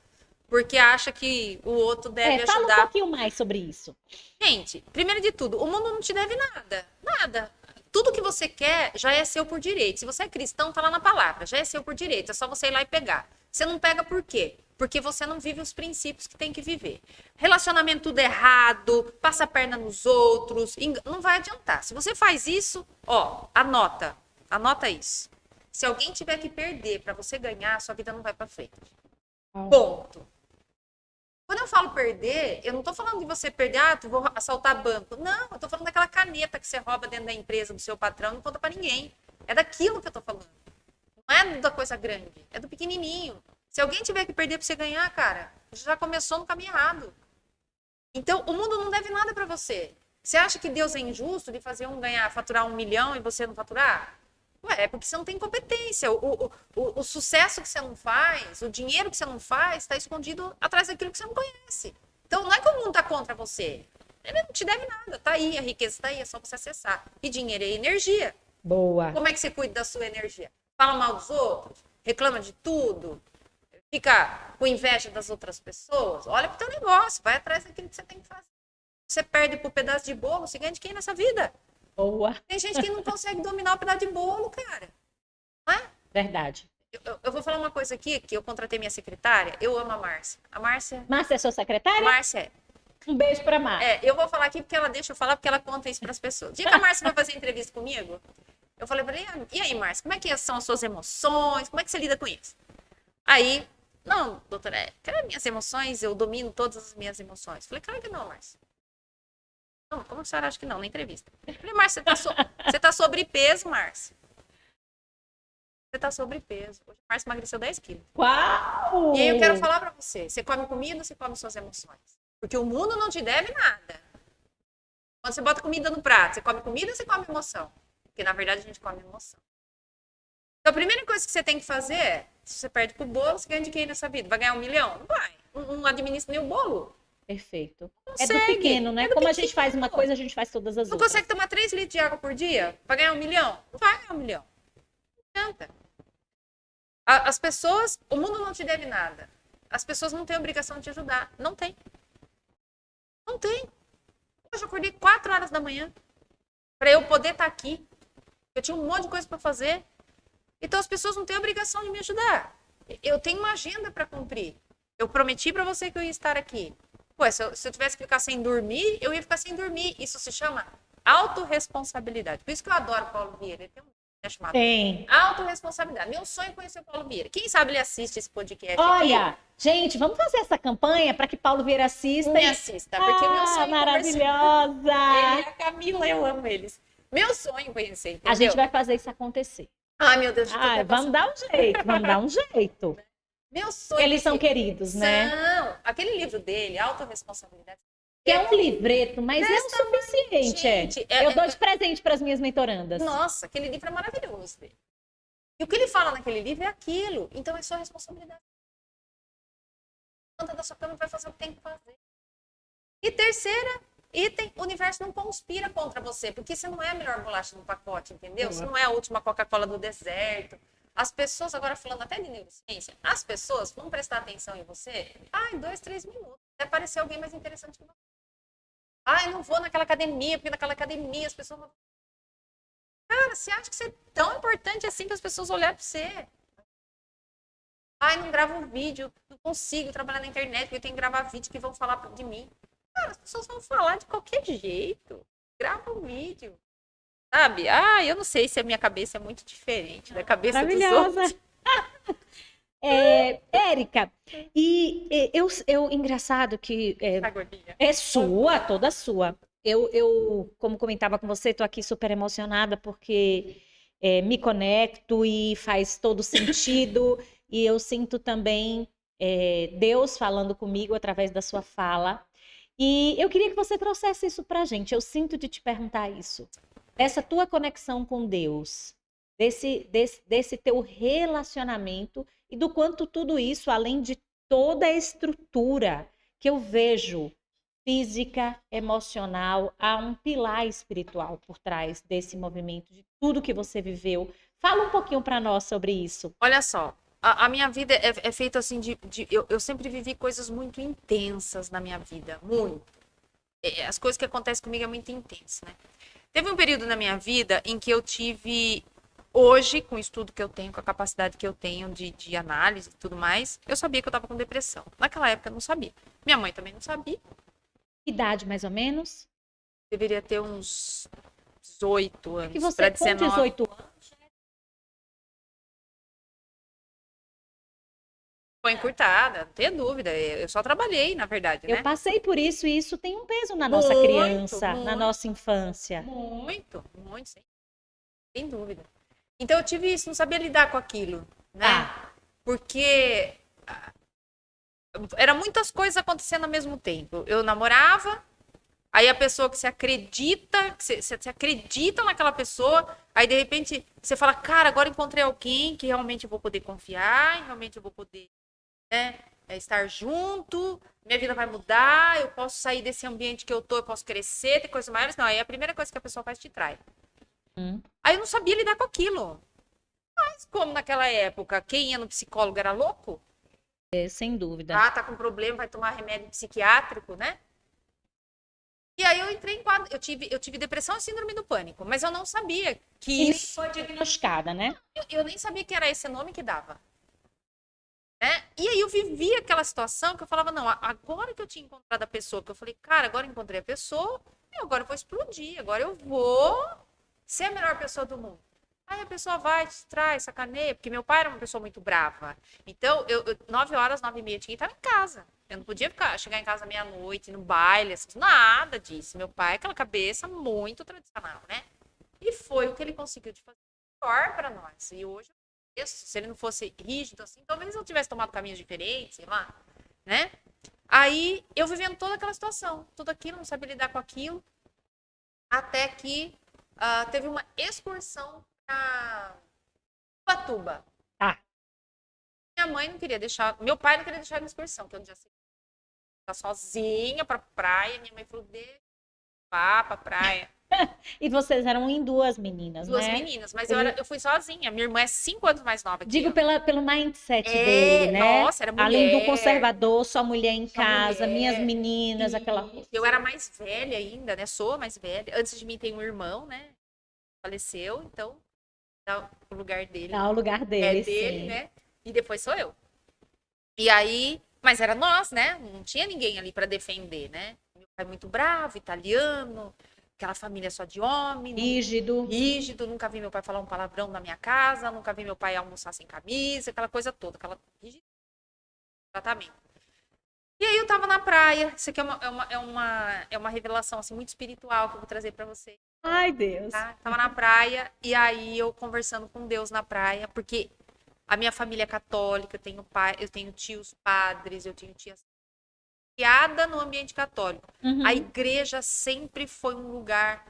[SPEAKER 2] porque acha que o outro deve
[SPEAKER 1] Fala um
[SPEAKER 2] ajudar.
[SPEAKER 1] pouquinho mais sobre isso.
[SPEAKER 2] Gente, primeiro de tudo, o mundo não te deve nada. Nada. Tudo que você quer já é seu por direito. Se você é cristão, tá lá na palavra. Já é seu por direito. É só você ir lá e pegar. Você não pega por quê? Porque você não vive os princípios que tem que viver. Relacionamento tudo errado, passa a perna nos outros, não vai adiantar. Se você faz isso, ó, anota. Anota isso. Se alguém tiver que perder para você ganhar, sua vida não vai para frente. Ponto. Quando eu falo perder, eu não tô falando de você perder, tu vou assaltar banco. Não, eu tô falando daquela caneta que você rouba dentro da empresa do seu patrão e não conta pra ninguém. É daquilo que eu tô falando. Não é da coisa grande, é do pequenininho. Se alguém tiver que perder pra você ganhar, cara, você já começou no caminho errado. Então, o mundo não deve nada pra você. Você acha que Deus é injusto de fazer um ganhar, faturar 1 milhão e você não faturar? Ué, é porque você não tem competência. O sucesso que você não faz, o dinheiro que você não faz, está escondido atrás daquilo que você não conhece. Então, não é que o mundo está contra você. Ele não te deve nada. Tá aí, a riqueza está aí, é só você acessar. E dinheiro é energia.
[SPEAKER 1] Boa.
[SPEAKER 2] Como é que você cuida da sua energia? Fala mal dos outros? Reclama de tudo? Fica com inveja das outras pessoas? Olha pro teu negócio, vai atrás daquilo que você tem que fazer. Você perde por pedaço de bolo, você ganha de quem nessa vida?
[SPEAKER 1] Boa.
[SPEAKER 2] Tem gente que não consegue dominar o pedaço de bolo, cara. Não é?
[SPEAKER 1] Verdade.
[SPEAKER 2] Eu vou falar uma coisa aqui, que eu contratei minha secretária. Eu amo a Márcia. A Márcia...
[SPEAKER 1] Márcia é sua secretária?
[SPEAKER 2] Márcia é.
[SPEAKER 1] Um beijo pra Márcia.
[SPEAKER 2] Eu vou falar aqui porque ela deixa eu falar, porque ela conta isso pras pessoas. O dia que a Márcia vai fazer entrevista comigo, eu falei pra ela, e aí, Márcia, como é que são as suas emoções? Como é que você lida com isso? Aí, não, doutora, minhas emoções, eu domino todas as minhas emoções. Falei, claro que não, Márcia. Não, como a senhora acha que não, na entrevista? Eu falei, Márcia, você tá sobrepeso, Márcia. Você tá sobrepeso. Hoje a Márcia emagreceu 10 quilos.
[SPEAKER 1] Uau!
[SPEAKER 2] E aí eu quero falar pra você, você come comida ou você come suas emoções? Porque o mundo não te deve nada. Quando você bota comida no prato, você come comida ou você come emoção? Porque na verdade a gente come emoção. Então a primeira coisa que você tem que fazer é, se você perde pro bolo, você ganha de quem nessa vida? Vai ganhar 1 milhão? Não vai. Não administra nem o bolo.
[SPEAKER 1] Perfeito.
[SPEAKER 2] Consegue.
[SPEAKER 1] É do pequeno, né?
[SPEAKER 2] É do
[SPEAKER 1] Como
[SPEAKER 2] pequeno.
[SPEAKER 1] a gente faz uma coisa, a gente faz todas as
[SPEAKER 2] Não
[SPEAKER 1] outras.
[SPEAKER 2] consegue tomar 3 litros de água por dia para ganhar 1 milhão? Não vai ganhar 1 milhão. Não adianta. As pessoas, o mundo não te deve nada. As pessoas não têm obrigação de te ajudar. Não tem. Não tem. Hoje eu acordei 4 horas da manhã para eu poder estar aqui. Eu tinha um monte de coisa para fazer. Então as pessoas não têm obrigação de me ajudar. Eu tenho uma agenda para cumprir. Eu prometi para você que eu ia estar aqui. Pô, se eu tivesse que ficar sem dormir, eu ia ficar sem dormir. Isso se chama autorresponsabilidade. Por isso que eu adoro o Paulo Vieira. Ele tem um chamado
[SPEAKER 1] Tem.
[SPEAKER 2] autorresponsabilidade. Meu sonho é conhecer o Paulo Vieira. Quem sabe ele assiste esse podcast
[SPEAKER 1] Olha,
[SPEAKER 2] aqui?
[SPEAKER 1] gente, vamos fazer essa campanha para que Paulo Vieira assista.
[SPEAKER 2] Me assista, porque meu sonho é
[SPEAKER 1] maravilhosa!
[SPEAKER 2] Ele e a Camila, eu amo eles. Meu sonho é conhecer, entendeu?
[SPEAKER 1] A gente vai fazer isso acontecer.
[SPEAKER 2] Ai, meu Deus.
[SPEAKER 1] Vamos dar um jeito, vamos dar um jeito.
[SPEAKER 2] Meu sonho
[SPEAKER 1] Eles são queridos, né?
[SPEAKER 2] Não, aquele livro dele, Autoresponsabilidade.
[SPEAKER 1] Que é um livreto, mas é o suficiente.
[SPEAKER 2] Gente,
[SPEAKER 1] Eu dou de presente para as minhas mentorandas.
[SPEAKER 2] Nossa, aquele livro é maravilhoso. E o que ele fala naquele livro é aquilo. Então é sua responsabilidade. Levanta da sua cama e vai fazer o que tem que fazer. E terceira item, o universo não conspira contra você, porque você não é a melhor bolacha do pacote, entendeu? Você não é a última Coca-Cola do deserto. As pessoas, agora falando até de neurociência, as pessoas vão prestar atenção em você, em 2, 3 minutos, até aparecer alguém mais interessante que você. Eu não vou naquela academia, porque naquela academia as pessoas vão... Cara, você acha que você é tão importante assim para as pessoas olharem para você? Não gravo um vídeo, não consigo trabalhar na internet, porque eu tenho que gravar vídeo que vão falar de mim. Cara, as pessoas vão falar de qualquer jeito. Grava um vídeo. Sabe? Eu não sei se a minha cabeça é muito diferente da cabeça dos outros.
[SPEAKER 1] Érica, e engraçado que é sua, toda sua. Eu, como comentava com você, tô aqui super emocionada porque me conecto e faz todo sentido. E eu sinto também Deus falando comigo através da sua fala. E eu queria que você trouxesse isso pra gente. Eu sinto de te perguntar isso. Essa tua conexão com Deus. desse teu relacionamento e do quanto tudo isso, além de toda a estrutura que eu vejo física, emocional, há um pilar espiritual por trás desse movimento, de tudo que você viveu. Fala um pouquinho para nós sobre isso.
[SPEAKER 2] Olha só, a minha vida é feita assim eu sempre vivi coisas muito intensas na minha vida, muito. As coisas que acontecem comigo é muito intenso, né? Teve um período na minha vida em que eu tive, hoje, com o estudo que eu tenho, com a capacidade que eu tenho de análise e tudo mais, eu sabia que eu estava com depressão. Naquela época eu não sabia. Minha mãe também não sabia.
[SPEAKER 1] Idade mais ou menos?
[SPEAKER 2] Deveria ter uns 18
[SPEAKER 1] Que
[SPEAKER 2] anos
[SPEAKER 1] você
[SPEAKER 2] para
[SPEAKER 1] com
[SPEAKER 2] 19.
[SPEAKER 1] 18 anos
[SPEAKER 2] Foi encurtada, não tenha dúvida. Eu só trabalhei, na verdade,
[SPEAKER 1] eu
[SPEAKER 2] né?
[SPEAKER 1] passei por isso e isso tem um peso na nossa
[SPEAKER 2] Muito,
[SPEAKER 1] criança, na nossa infância.
[SPEAKER 2] muito, sem dúvida. Então eu tive isso, não sabia lidar com aquilo, né?
[SPEAKER 1] Tá.
[SPEAKER 2] Porque era muitas coisas acontecendo ao mesmo tempo. Eu namorava, aí a pessoa que se acredita, você acredita naquela pessoa, aí de repente você fala, cara, agora encontrei alguém que realmente eu vou poder confiar, realmente eu vou poder, né, estar junto, minha vida vai mudar, eu posso sair desse ambiente que eu tô, eu posso crescer, ter coisas maiores. Não, aí a primeira coisa que a pessoa faz te trai. Aí eu não sabia lidar com aquilo. Mas como naquela época, quem ia no psicólogo era louco,
[SPEAKER 1] Sem dúvida.
[SPEAKER 2] tá com problema, vai tomar remédio psiquiátrico, né? E aí eu entrei em quadro, eu tive depressão e síndrome do pânico, mas eu não sabia que
[SPEAKER 1] E nem
[SPEAKER 2] isso,
[SPEAKER 1] foi diagnosticada, né?
[SPEAKER 2] eu nem sabia que era esse nome que dava, né? E aí eu vivi aquela situação que eu falava, não, agora que eu tinha encontrado a pessoa, que eu falei, cara, agora eu encontrei a pessoa, agora eu vou explodir, agora eu vou ser a melhor pessoa do mundo. Aí a pessoa vai, te traz, sacaneia, porque meu pai era uma pessoa muito brava. Então, 9 horas, 9h30, tinha que estar em casa. Eu não podia chegar em casa meia-noite, no baile, nada disso. Meu pai, aquela cabeça muito tradicional, né? E foi o que ele conseguiu de fazer melhor para nós. E hoje, se ele não fosse rígido assim, talvez eu tivesse tomado caminhos diferentes, sei lá, né? Aí, eu vivendo toda aquela situação, tudo aquilo, não sabia lidar com aquilo, até que teve uma excursão pra Ubatuba.
[SPEAKER 1] Tá.
[SPEAKER 2] Minha mãe não queria deixar, meu pai não queria deixar na excursão, que eu não já sei ficar sozinha pra praia. Minha mãe falou, deixa pra praia.
[SPEAKER 1] E vocês eram em duas meninas,
[SPEAKER 2] Duas
[SPEAKER 1] né?
[SPEAKER 2] meninas, mas eu fui sozinha. Minha irmã é 5 anos mais nova que
[SPEAKER 1] Digo
[SPEAKER 2] eu.
[SPEAKER 1] pelo mindset dele, né?
[SPEAKER 2] Nossa, era mulher.
[SPEAKER 1] Além do conservador, só mulher em
[SPEAKER 2] Só
[SPEAKER 1] casa,
[SPEAKER 2] mulher.
[SPEAKER 1] minhas meninas, aquela coisa.
[SPEAKER 2] Eu era mais velha ainda, né? Sou mais velha. Antes de mim tem um irmão, né? Faleceu, então dá o lugar dele.
[SPEAKER 1] Dá o lugar dele,
[SPEAKER 2] dele,
[SPEAKER 1] sim.
[SPEAKER 2] né? E depois sou eu. E aí, mas era nós, né? Não tinha ninguém ali para defender, né? Meu pai muito bravo, italiano, aquela família só de homem, rígido, nunca vi meu pai falar um palavrão na minha casa, nunca vi meu pai almoçar sem camisa, aquela coisa toda, aquela tratamento. E aí eu tava na praia, isso aqui é uma revelação assim, muito espiritual que eu vou trazer para você.
[SPEAKER 1] Ai, Deus.
[SPEAKER 2] Tá? Tava na praia, e aí eu conversando com Deus na praia, porque a minha família é católica, eu tenho tios padres, eu tenho tias criada no ambiente católico.
[SPEAKER 1] Uhum.
[SPEAKER 2] A igreja sempre foi um lugar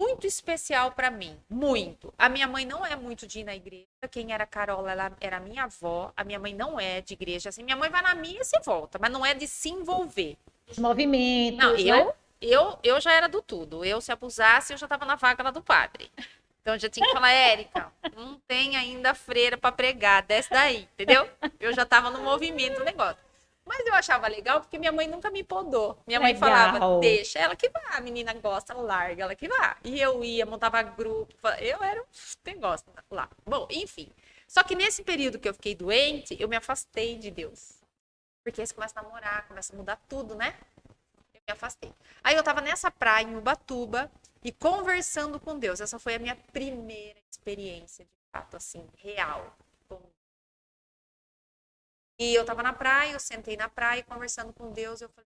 [SPEAKER 2] muito especial para mim, muito. A minha mãe não é muito de ir na igreja. Quem era a Carola, ela era minha avó. A minha mãe não é de igreja, assim, minha mãe vai na missa e volta, mas não é de se envolver.
[SPEAKER 1] Os movimentos,
[SPEAKER 2] não,
[SPEAKER 1] né?
[SPEAKER 2] eu já era do tudo. Eu, se abusasse, eu já tava na vaga lá do padre. Então, eu já tinha que falar, Érica, não tem ainda freira para pregar, desce daí, entendeu? Eu já tava no movimento do negócio. Mas eu achava legal porque minha mãe nunca me podou. Minha mãe falava, deixa ela que vá, a menina gosta, larga ela que vá. E eu ia, montava grupo, eu era um negócio lá. Bom, enfim. Só que nesse período que eu fiquei doente, eu me afastei de Deus. Porque aí você começa a namorar, começa a mudar tudo, né? Eu me afastei. Aí eu tava nessa praia em Ubatuba e conversando com Deus. Essa foi a minha primeira experiência, de fato, assim, real. E eu tava na praia, eu sentei na praia conversando com Deus, eu falei,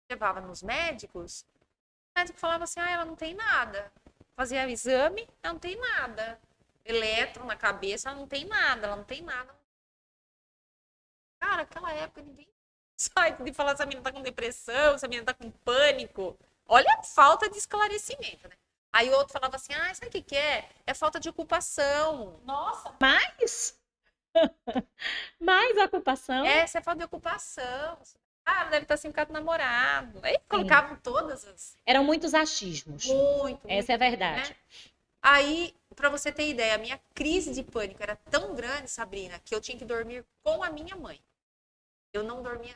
[SPEAKER 2] levava nos médicos, o médico falava assim, ela não tem nada. Fazia o exame, ela não tem nada. Elétron na cabeça, ela não tem nada, ela não tem nada. Cara, aquela época ninguém sai de falar se a menina tá com depressão, se a menina tá com pânico. Olha a falta de esclarecimento, né? Aí o outro falava assim, sabe o que que é? É falta de ocupação.
[SPEAKER 1] Nossa, mais ocupação?
[SPEAKER 2] Essa é falta de ocupação. Ela deve estar sem ficar com namorado. Aí
[SPEAKER 1] Sim.
[SPEAKER 2] colocavam todas as...
[SPEAKER 1] Eram muitos achismos.
[SPEAKER 2] Muito,
[SPEAKER 1] Essa é a
[SPEAKER 2] muito,
[SPEAKER 1] verdade.
[SPEAKER 2] né? Aí, pra você ter ideia, a minha crise de pânico era tão grande, Sabrina, que eu tinha que dormir com a minha mãe. Eu não dormia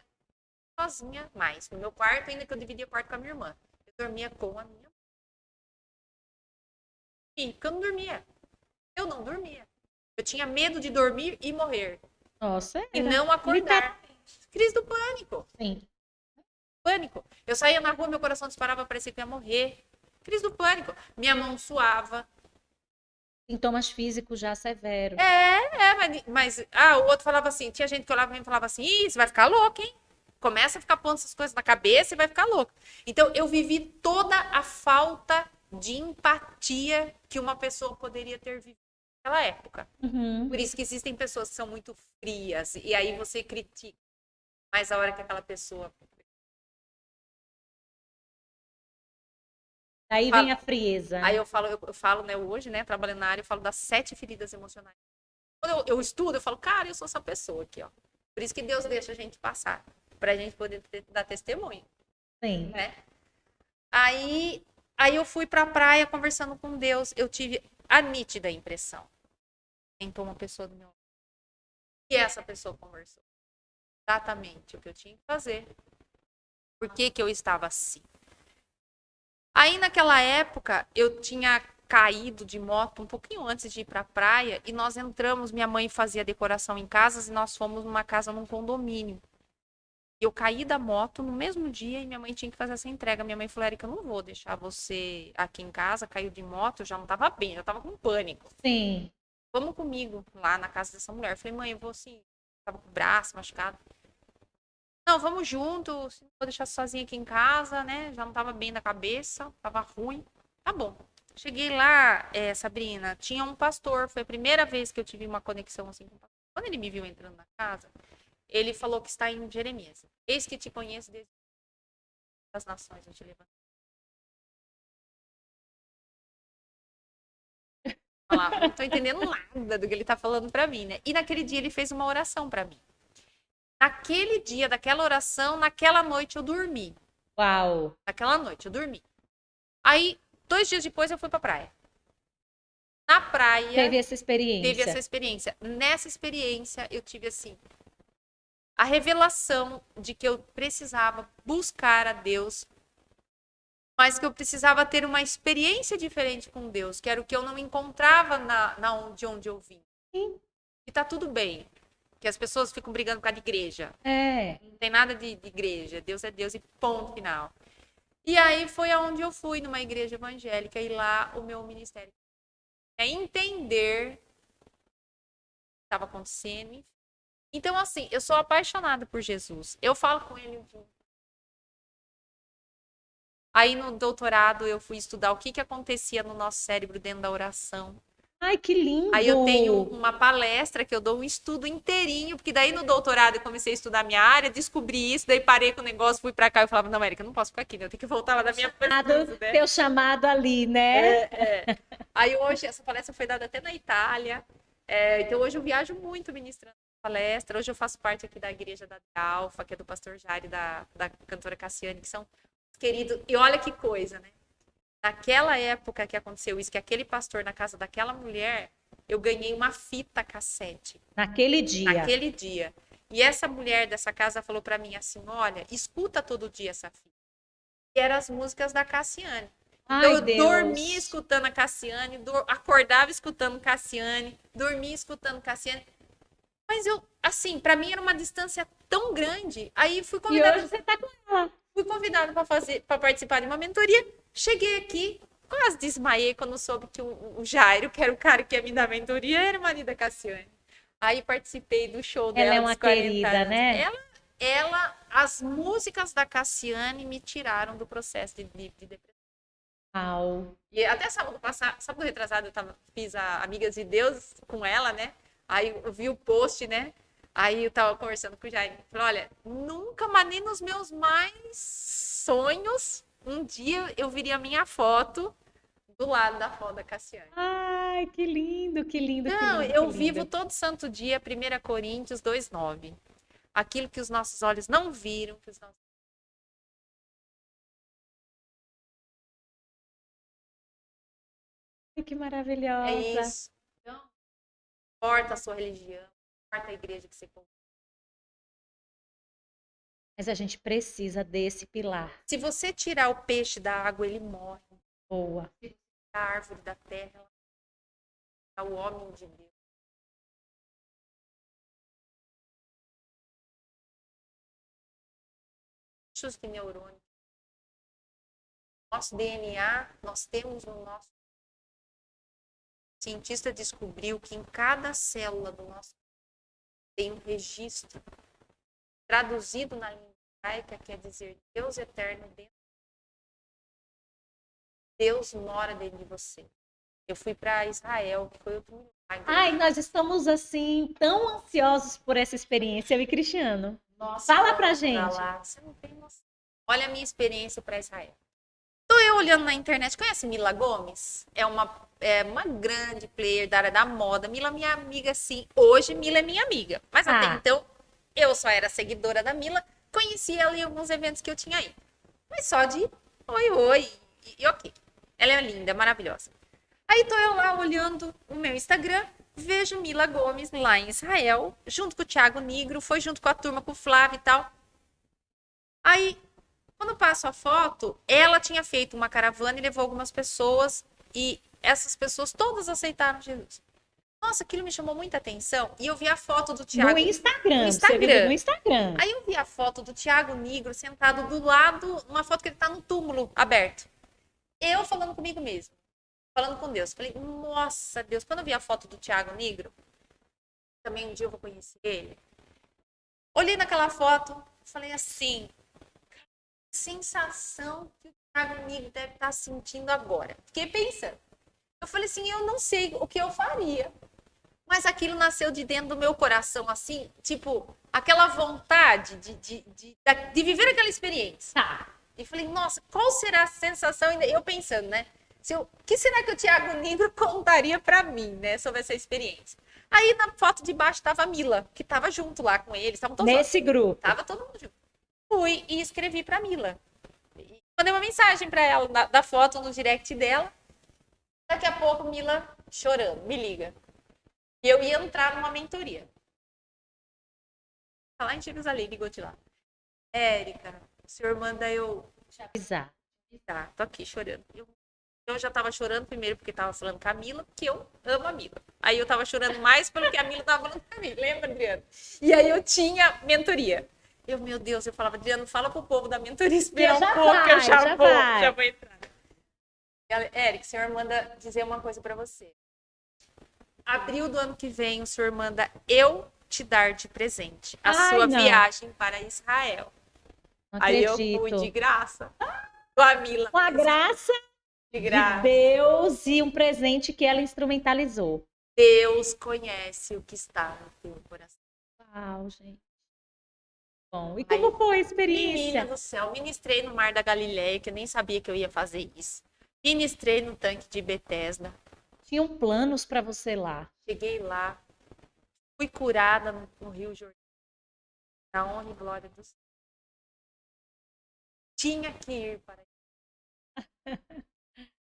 [SPEAKER 2] sozinha mais. No meu quarto, ainda que eu dividia o quarto com a minha irmã. Eu dormia com a minha mãe. Porque eu não dormia. Eu não dormia. Eu tinha medo de dormir e morrer.
[SPEAKER 1] Nossa,
[SPEAKER 2] E
[SPEAKER 1] era
[SPEAKER 2] não acordar. Crise do pânico.
[SPEAKER 1] Sim.
[SPEAKER 2] Pânico. Eu saía na rua, meu coração disparava, parecia que ia morrer. Crise do pânico. Minha mão suava.
[SPEAKER 1] Sintomas físicos já severos.
[SPEAKER 2] Mas o outro falava assim, tinha gente que olhava pra mim e falava assim, ih, você vai ficar louco, hein? Começa a ficar pondo essas coisas na cabeça e vai ficar louco. Então, eu vivi toda a falta de empatia que uma pessoa poderia ter vivido naquela época.
[SPEAKER 1] Uhum.
[SPEAKER 2] Por isso que existem pessoas que são muito frias, e aí você critica. Mas a hora que aquela pessoa...
[SPEAKER 1] Daí vem a frieza.
[SPEAKER 2] Aí eu falo, né, hoje, né, trabalhando na área, eu falo das 7 feridas emocionais. Quando eu estudo, eu falo, cara, eu sou essa pessoa aqui, ó. Por isso que Deus deixa a gente passar, pra gente poder dar testemunho,
[SPEAKER 1] Sim.
[SPEAKER 2] né? Aí eu fui pra praia conversando com Deus, eu tive a nítida impressão. Entrou uma pessoa do meu lado. E essa pessoa conversou. Exatamente o que eu tinha que fazer. Por que que eu estava assim? Aí naquela época, eu tinha caído de moto um pouquinho antes de ir pra praia e nós entramos, minha mãe fazia decoração em casas e nós fomos numa casa num condomínio. Eu caí da moto no mesmo dia e minha mãe tinha que fazer essa entrega. Minha mãe falou, Érica, eu não vou deixar você aqui em casa, caiu de moto, eu já não tava bem, eu tava com pânico.
[SPEAKER 1] Sim.
[SPEAKER 2] Vamos comigo lá na casa dessa mulher. Eu falei, mãe, eu vou assim, tava com o braço machucado. Não, vamos junto, não vou deixar sozinha aqui em casa, né? Já não tava bem da cabeça, tava ruim. Tá bom. Cheguei lá, Sabrina, tinha um pastor, foi a primeira vez que eu tive uma conexão assim com o pastor. Quando ele me viu entrando na casa, ele falou que está em Jeremias. Eis que te conheço desde as nações, eu te levanto. Olha lá, não tô entendendo nada do que ele tá falando pra mim, né? E naquele dia ele fez uma oração pra mim. Naquele dia, daquela oração, naquela noite eu dormi.
[SPEAKER 1] Uau.
[SPEAKER 2] Naquela noite eu dormi. Aí, 2 dias depois eu fui pra praia. Na praia,
[SPEAKER 1] Teve essa experiência.
[SPEAKER 2] teve essa experiência. Nessa experiência, eu tive assim a revelação de que eu precisava buscar a Deus, mas que eu precisava ter uma experiência diferente com Deus, que era o que eu não encontrava de onde eu vim.
[SPEAKER 1] Sim.
[SPEAKER 2] E tá tudo bem, que as pessoas ficam brigando por causa de igreja.
[SPEAKER 1] É.
[SPEAKER 2] Não tem nada de igreja, Deus é Deus e ponto final. E aí foi aonde eu fui, numa igreja evangélica, e lá o meu ministério é entender o que estava acontecendo. Então, assim, eu sou apaixonada por Jesus. Eu falo com ele. Aí no doutorado eu fui estudar o que acontecia no nosso cérebro dentro da oração.
[SPEAKER 1] Ai, que lindo!
[SPEAKER 2] Aí eu tenho uma palestra que eu dou um estudo inteirinho, porque daí no doutorado eu comecei a estudar a minha área, descobri isso, daí parei com o negócio, fui pra cá e falava, não, Érica, eu não posso ficar aqui, né? Eu tenho que voltar lá da minha pesquisa, né?
[SPEAKER 1] Teu chamado ali, né?
[SPEAKER 2] Aí hoje, essa palestra foi dada até na Itália, então hoje eu viajo muito ministrando palestra, hoje eu faço parte aqui da igreja da Alfa, que é do pastor Jair, da cantora Cassiane, que são queridos, e olha que coisa, né? Naquela época que aconteceu isso, que aquele pastor na casa daquela mulher, eu ganhei uma fita cassete.
[SPEAKER 1] Naquele dia.
[SPEAKER 2] Naquele dia. E essa mulher dessa casa falou para mim assim, olha, escuta todo dia essa fita. E eram as músicas da Cassiane.
[SPEAKER 1] Ai,
[SPEAKER 2] eu
[SPEAKER 1] Deus.
[SPEAKER 2] dormia escutando a Cassiane, acordava escutando Cassiane, dormia escutando Cassiane. Mas eu, assim, para mim era uma distância tão grande. Aí fui convidada.
[SPEAKER 1] E hoje você tá com ela.
[SPEAKER 2] Fui convidada para participar de uma mentoria. Cheguei aqui, quase desmaiei quando soube que o Jairo, que era o cara que ia me dar mentoria, era o marido da Cassiane. Aí participei do show dela.
[SPEAKER 1] Ela é uma querida,
[SPEAKER 2] anos.
[SPEAKER 1] né?
[SPEAKER 2] As músicas da Cassiane me tiraram do processo de depressão.
[SPEAKER 1] Au.
[SPEAKER 2] E até sábado retrasado, fiz a Amigas de Deus com ela, né? Aí eu vi o post, né? Aí eu tava conversando com o Jair. Falei, olha, nunca, mas nem nos meus mais sonhos, um dia eu viria a minha foto do lado da foto da Cassiane.
[SPEAKER 1] Ai, que lindo, que lindo, que
[SPEAKER 2] Não,
[SPEAKER 1] lindo,
[SPEAKER 2] eu
[SPEAKER 1] que
[SPEAKER 2] vivo
[SPEAKER 1] lindo.
[SPEAKER 2] todo santo dia, 1 Coríntios 2:9. Aquilo que os nossos olhos não viram, que os nossos...
[SPEAKER 1] Ai, que
[SPEAKER 2] É
[SPEAKER 1] maravilhosa.
[SPEAKER 2] isso. Então, não importa a sua religião, não importa a igreja que você for.
[SPEAKER 1] Mas a gente precisa desse pilar.
[SPEAKER 2] Se você tirar o peixe da água, ele morre.
[SPEAKER 1] Boa.
[SPEAKER 2] Se você tirar a árvore da terra, ela é o homem de Deus. Os neurônios. Nosso DNA, nós temos no nosso... O cientista descobriu que em cada célula do nosso tem um registro traduzido na língua hebraica, quer dizer Deus eterno dentro. Deus mora dentro de você. Eu fui para Israel, que foi outro milagre.
[SPEAKER 1] Ai, nós estamos assim tão ansiosos por essa experiência, eu e Cristiano.
[SPEAKER 2] Nossa,
[SPEAKER 1] Fala pra
[SPEAKER 2] vamos
[SPEAKER 1] gente.
[SPEAKER 2] lá. Você não tem noção. Olha a minha experiência para Israel. Tô eu olhando na internet, conhece Mila Gomes? É uma grande player da área da moda. Mila é minha amiga, sim. Hoje, Mila é minha amiga. Mas até então, eu só era seguidora da Mila. Conheci ela em alguns eventos que eu tinha ido. Mas só de oi, oi. E ok. Ela é linda, maravilhosa. Aí tô eu lá olhando o meu Instagram, vejo Mila Gomes lá em Israel, junto com o Thiago Nigro, foi junto com a turma, com o Flávio e tal. Aí, quando passo a foto, ela tinha feito uma caravana e levou algumas pessoas, e essas pessoas todas aceitaram Jesus. Nossa, aquilo me chamou muita atenção, e eu vi a foto do Thiago
[SPEAKER 1] No Instagram,
[SPEAKER 2] no
[SPEAKER 1] você viu no
[SPEAKER 2] Instagram.
[SPEAKER 1] Instagram.
[SPEAKER 2] Aí eu vi a foto do Thiago Nigro sentado do lado, uma foto que ele tá num túmulo aberto. Eu falando comigo mesmo, falando com Deus. Falei, nossa, Deus, quando eu vi a foto do Thiago Nigro, também um dia eu vou conhecer ele. Olhei naquela foto, falei assim, sensação que o Thiago Nigro deve estar sentindo agora. Fiquei pensando. Eu falei assim, eu não sei o que eu faria. Mas aquilo nasceu de dentro do meu coração, assim, tipo, aquela vontade de viver aquela experiência.
[SPEAKER 1] Tá.
[SPEAKER 2] E falei, nossa, qual será a sensação? Eu pensando, né? O que será que o Thiago Nigro contaria para mim, né, sobre essa experiência? Aí na foto de baixo estava a Mila, que estava junto lá com eles, estavam todos
[SPEAKER 1] Nesse grupo.
[SPEAKER 2] Tava todo mundo junto. Fui e escrevi para Mila. Mandei uma mensagem para ela da foto no direct dela. Daqui a pouco Mila chorando, me liga. E eu ia entrar numa mentoria. Tá lá em Jerusalém, ligou de lá. Érica, o senhor manda eu
[SPEAKER 1] Exato.
[SPEAKER 2] Tá, tô aqui chorando. Eu já tava chorando primeiro porque tava falando com a Mila, porque eu amo a Mila. Aí eu tava chorando mais pelo que a Mila tava falando com a Mila. Lembra, Adriano? E aí eu tinha mentoria. Meu Deus, eu falava, Adriano, fala pro povo da mentoria esperar um pouco, que eu já vou entrar. Érica, o senhor manda dizer uma coisa pra você. Abril do ano que vem, o senhor manda eu te dar de presente a sua viagem para Israel.
[SPEAKER 1] Não
[SPEAKER 2] aí
[SPEAKER 1] acredito.
[SPEAKER 2] eu fui de graça. Com a Mila.
[SPEAKER 1] Com a graça
[SPEAKER 2] de
[SPEAKER 1] Deus e um presente que ela instrumentalizou.
[SPEAKER 2] Deus conhece o que está no teu coração.
[SPEAKER 1] Uau, gente. Bom, e como foi a experiência?
[SPEAKER 2] Menina do céu, ministrei no Mar da Galileia, que eu nem sabia que eu ia fazer isso. Ministrei no tanque de Betesda.
[SPEAKER 1] Tinham planos para você lá.
[SPEAKER 2] Cheguei lá, fui curada no Rio Jordão. Da honra e glória do Senhor. Tinha que ir para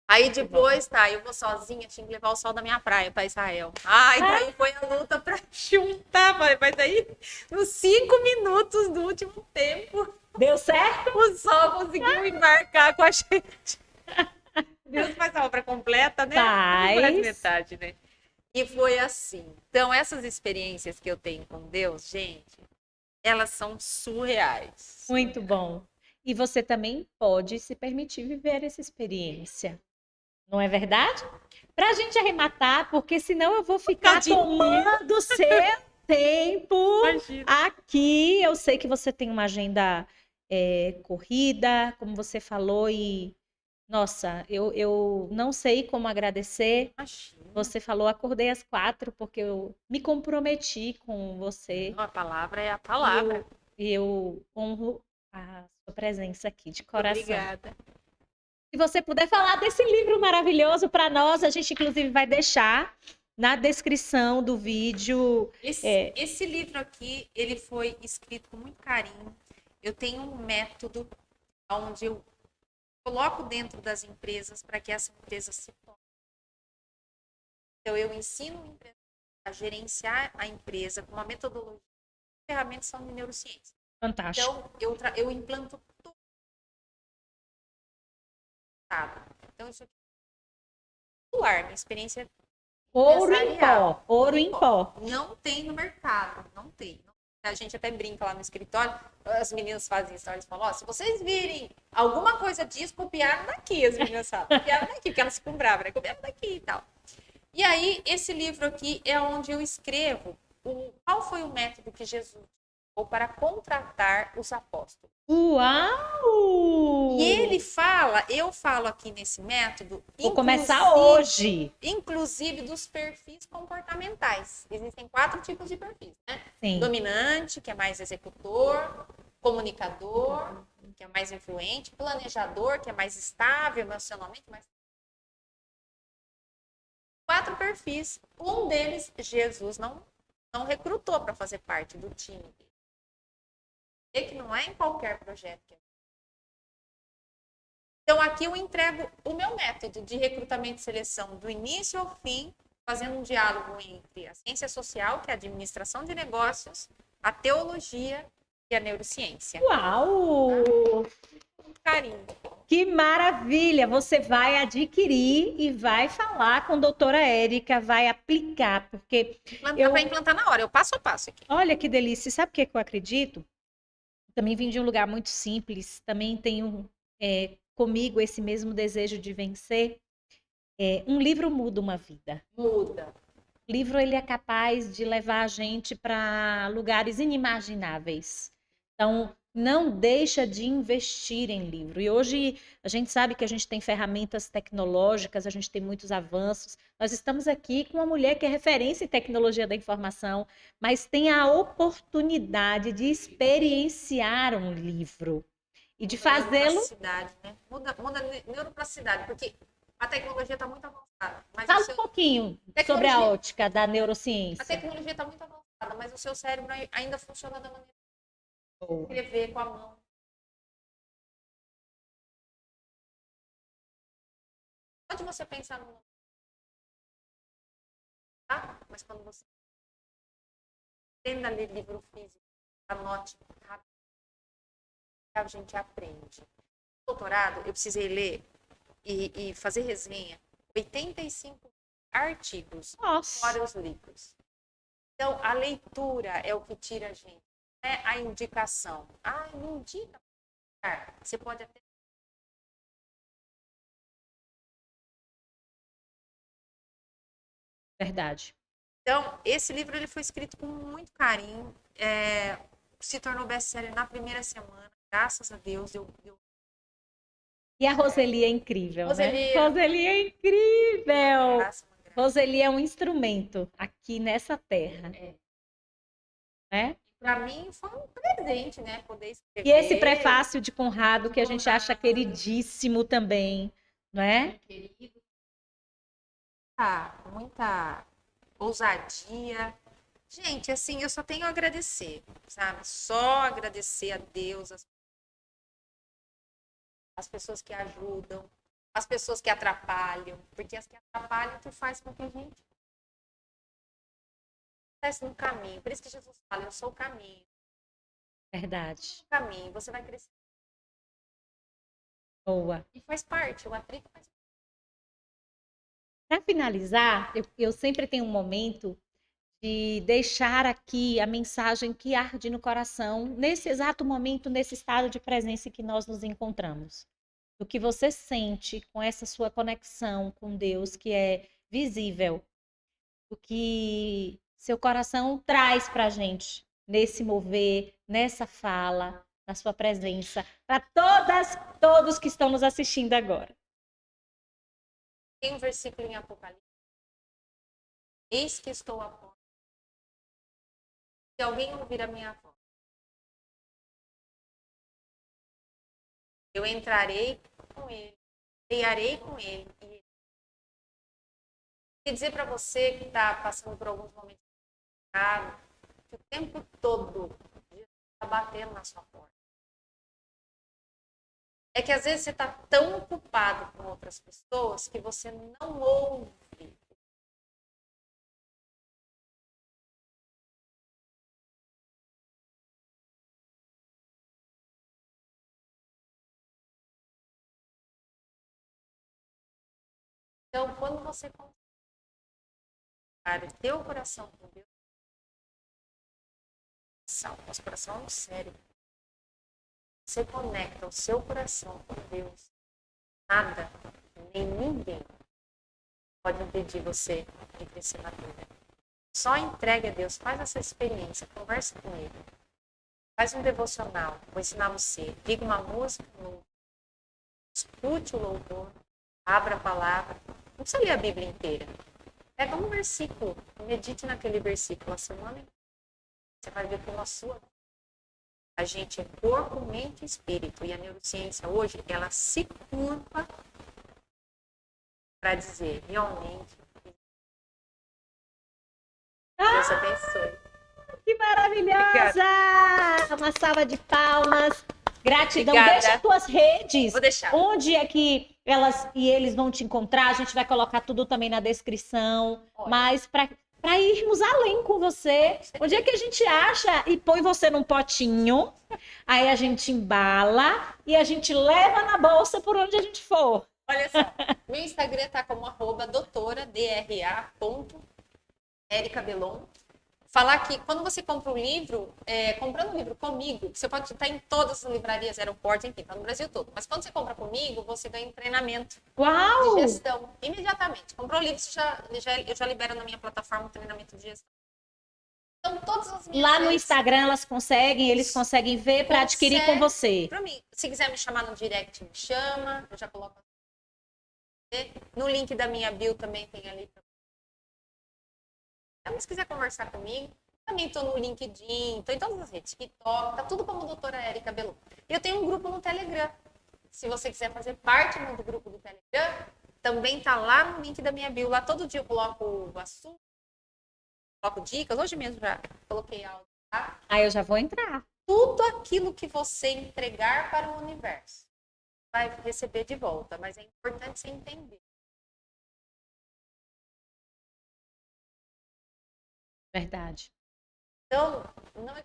[SPEAKER 2] Aí depois, tá, eu vou sozinha, tinha que levar o sol da minha praia para Israel. Ai, daí foi a luta para juntar, mas aí nos 5 minutos do último tempo,
[SPEAKER 1] deu certo?
[SPEAKER 2] O sol conseguiu embarcar com a gente. Deus faz a obra completa, né?
[SPEAKER 1] Faz.
[SPEAKER 2] Metade, né? E foi assim. Então, essas experiências que eu tenho com Deus, gente, elas são surreais.
[SPEAKER 1] Muito bom. E você também pode se permitir viver essa experiência. Não é verdade? Para a gente arrematar, porque senão eu vou ficar tomando seu tempo. Imagina. Aqui. Eu sei que você tem uma agenda corrida, como você falou, e nossa, eu não sei como agradecer.
[SPEAKER 2] Imagina.
[SPEAKER 1] Você falou, acordei às 4 porque eu me comprometi com você.
[SPEAKER 2] A palavra é a palavra.
[SPEAKER 1] E eu honro a sua presença aqui de coração.
[SPEAKER 2] Obrigada.
[SPEAKER 1] Se você puder falar desse livro maravilhoso para nós, a gente inclusive vai deixar na descrição do vídeo.
[SPEAKER 2] Esse livro aqui, ele foi escrito com muito carinho. Eu tenho um método onde eu coloco dentro das empresas para que essa empresa se torne. Então, eu ensino a empresa a gerenciar a empresa com uma metodologia. As ferramentas são de neurociência.
[SPEAKER 1] Fantástico.
[SPEAKER 2] Então, eu implanto tudo. Então, isso aqui é popular, minha experiência
[SPEAKER 1] Ouro em
[SPEAKER 2] empresarial.
[SPEAKER 1] pó. Ouro em pó.
[SPEAKER 2] Não tem no mercado, não tem. A gente até brinca lá no escritório, as meninas fazem stories e falam, ó, se vocês virem alguma coisa disso, copiaram daqui, as meninas falam, copiaram daqui, porque elas ficam bravas, né? Copiaram daqui e tal. E aí, esse livro aqui é onde eu escrevo qual foi o método que Jesus usou para contratar os apóstolos.
[SPEAKER 1] Uau!
[SPEAKER 2] E ele fala, eu falo aqui nesse método...
[SPEAKER 1] Vou começar hoje.
[SPEAKER 2] Inclusive dos perfis comportamentais. Existem 4 tipos de perfis, né?
[SPEAKER 1] Sim.
[SPEAKER 2] Dominante, que é mais executor, comunicador, que é mais influente, planejador, que é mais estável emocionalmente, mais... 4 perfis. Um deles, Jesus não recrutou para fazer parte do time dele. E que não é em qualquer projeto que é. Então, aqui eu entrego o meu método de recrutamento e seleção do início ao fim, fazendo um diálogo entre a ciência social, que é a administração de negócios, a teologia e a neurociência.
[SPEAKER 1] Uau!
[SPEAKER 2] Carinho.
[SPEAKER 1] Que maravilha! Você vai adquirir e vai falar com a doutora Érica, vai aplicar, porque
[SPEAKER 2] Vai implantar na hora, eu passo a passo aqui.
[SPEAKER 1] Olha que delícia! Sabe o que eu acredito? Também vim de um lugar muito simples, também tenho comigo esse mesmo desejo de vencer. Um livro muda uma vida.
[SPEAKER 2] Muda.
[SPEAKER 1] O livro ele é capaz de levar a gente para lugares inimagináveis. Então, não deixa de investir em livro. E hoje a gente sabe que a gente tem ferramentas tecnológicas, a gente tem muitos avanços. Nós estamos aqui com uma mulher que é referência em tecnologia da informação, mas tem a oportunidade de experienciar um livro e de fazê-lo.
[SPEAKER 2] Né? Muda neuroplasticidade, porque a tecnologia está muito avançada.
[SPEAKER 1] Fala um pouquinho sobre a ótica da neurociência.
[SPEAKER 2] A tecnologia está muito avançada, mas o seu cérebro ainda funciona da maneira de escrever com a mão. Pode você pensar no... Tá? Mas quando você aprenda a ler livro físico, anote rápido, a gente aprende. No doutorado, eu precisei ler e fazer resenha 85 artigos, fora os livros. Então, a leitura é o que tira a gente. Não é a indicação. Não indica. Você pode até...
[SPEAKER 1] Verdade.
[SPEAKER 2] Então, esse livro ele foi escrito com muito carinho. Se tornou best-seller na primeira semana. Graças a Deus.
[SPEAKER 1] E a Roseli é incrível,
[SPEAKER 2] Roseli...
[SPEAKER 1] né? Roseli é incrível! Roseli é um instrumento aqui nessa terra. Né?
[SPEAKER 2] Para mim foi um presente, né? Poder escrever.
[SPEAKER 1] E esse prefácio de Conrado, que a gente acha queridíssimo também, não é?
[SPEAKER 2] Querido. Muita ousadia. Gente, assim, eu só tenho a agradecer, sabe? Só agradecer a Deus, as pessoas que ajudam, as pessoas que atrapalham, porque as que atrapalham tu faz com que a gente estivesse no caminho. Por isso que Jesus fala, eu sou o caminho.
[SPEAKER 1] Verdade.
[SPEAKER 2] O caminho, você vai crescer.
[SPEAKER 1] Boa.
[SPEAKER 2] E faz parte, o atrito faz parte.
[SPEAKER 1] Para finalizar, eu sempre tenho um momento de deixar aqui a mensagem que arde no coração, nesse exato momento, nesse estado de presença que nós nos encontramos. O que você sente com essa sua conexão com Deus, que é visível, o que seu coração traz para a gente nesse mover, nessa fala, na sua presença, para todos que estão nos assistindo agora.
[SPEAKER 2] Tem um versículo em Apocalipse. Eis que estou à porta. Se alguém ouvir a minha voz, eu entrarei com ele, Ceiarei com ele. E dizer para você que está passando por alguns momentos complicados, que o tempo todo está batendo na sua porta. É que às vezes você está tão ocupado com outras pessoas que você não ouve. Então, quando você colocar o teu coração com Deus, nosso coração é um cérebro. Você conecta o seu coração com Deus, nada, nem ninguém pode impedir você de crescer na vida. Só entregue a Deus, faz essa experiência, conversa com Ele. Faz um devocional, vou ensinar você. Liga uma música, escute o louvor, abra a palavra. Não precisa ler a Bíblia inteira. Pega um versículo, medite naquele versículo a semana inteira. Você vai ver como a sua vida. A gente é corpo, mente e espírito. E a neurociência hoje, ela se curva para dizer, realmente, Deus abençoe.
[SPEAKER 1] Que maravilhosa! Uma salva de palmas. Gratidão.
[SPEAKER 2] Obrigada.
[SPEAKER 1] Deixa as tuas redes.
[SPEAKER 2] Vou deixar.
[SPEAKER 1] Onde é que elas e eles vão te encontrar? A gente vai colocar tudo também na descrição.
[SPEAKER 2] Olha.
[SPEAKER 1] Mas para irmos além com você, onde é que a gente acha e põe você num potinho, aí a gente embala e a gente leva na bolsa por onde a gente for.
[SPEAKER 2] Olha só, meu Instagram tá como @doutora_Erika Belon. Falar que quando você compra um livro, comprando um livro comigo, você pode estar em todas as livrarias, aeroportos, enfim, tá no Brasil todo. Mas quando você compra comigo, você ganha um treinamento
[SPEAKER 1] Uau!
[SPEAKER 2] de gestão, imediatamente. Comprou o livro, eu já libero na minha plataforma um treinamento de gestão. Então, todas as minhas
[SPEAKER 1] Lá no
[SPEAKER 2] redes-
[SPEAKER 1] Instagram eles conseguem ver para adquirir com você.
[SPEAKER 2] Pra mim, se quiser me chamar no direct, me chama, eu já coloco. No link da minha bio também tem ali. Então, se quiser conversar comigo, também estou no LinkedIn, estou em todas as redes, TikTok, tá tudo como doutora Erika Belon. E eu tenho um grupo no Telegram. Se você quiser fazer parte do grupo do Telegram, também tá lá no link da minha bio. Lá todo dia eu coloco o assunto, coloco dicas. Hoje mesmo já coloquei áudio, tá?
[SPEAKER 1] Aí eu já vou entrar.
[SPEAKER 2] Tudo aquilo que você entregar para o universo vai receber de volta, mas é importante você entender.
[SPEAKER 1] Verdade.
[SPEAKER 2] Então, não é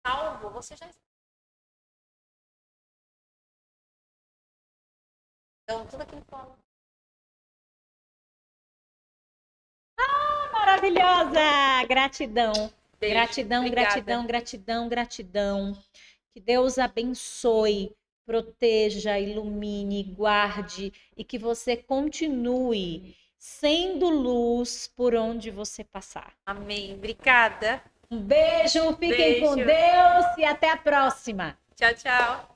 [SPEAKER 2] salvo, você já está. Então, tudo aquilo que fala.
[SPEAKER 1] Maravilhosa! Gratidão.
[SPEAKER 2] Beijo.
[SPEAKER 1] Gratidão,
[SPEAKER 2] Obrigada.
[SPEAKER 1] gratidão, gratidão, gratidão. Que Deus abençoe, proteja, ilumine, guarde e que você continue sendo luz por onde você passar.
[SPEAKER 2] Amém. Obrigada.
[SPEAKER 1] Um beijo, fiquem com
[SPEAKER 2] Beijo.
[SPEAKER 1] Deus e até a próxima.
[SPEAKER 2] Tchau, tchau.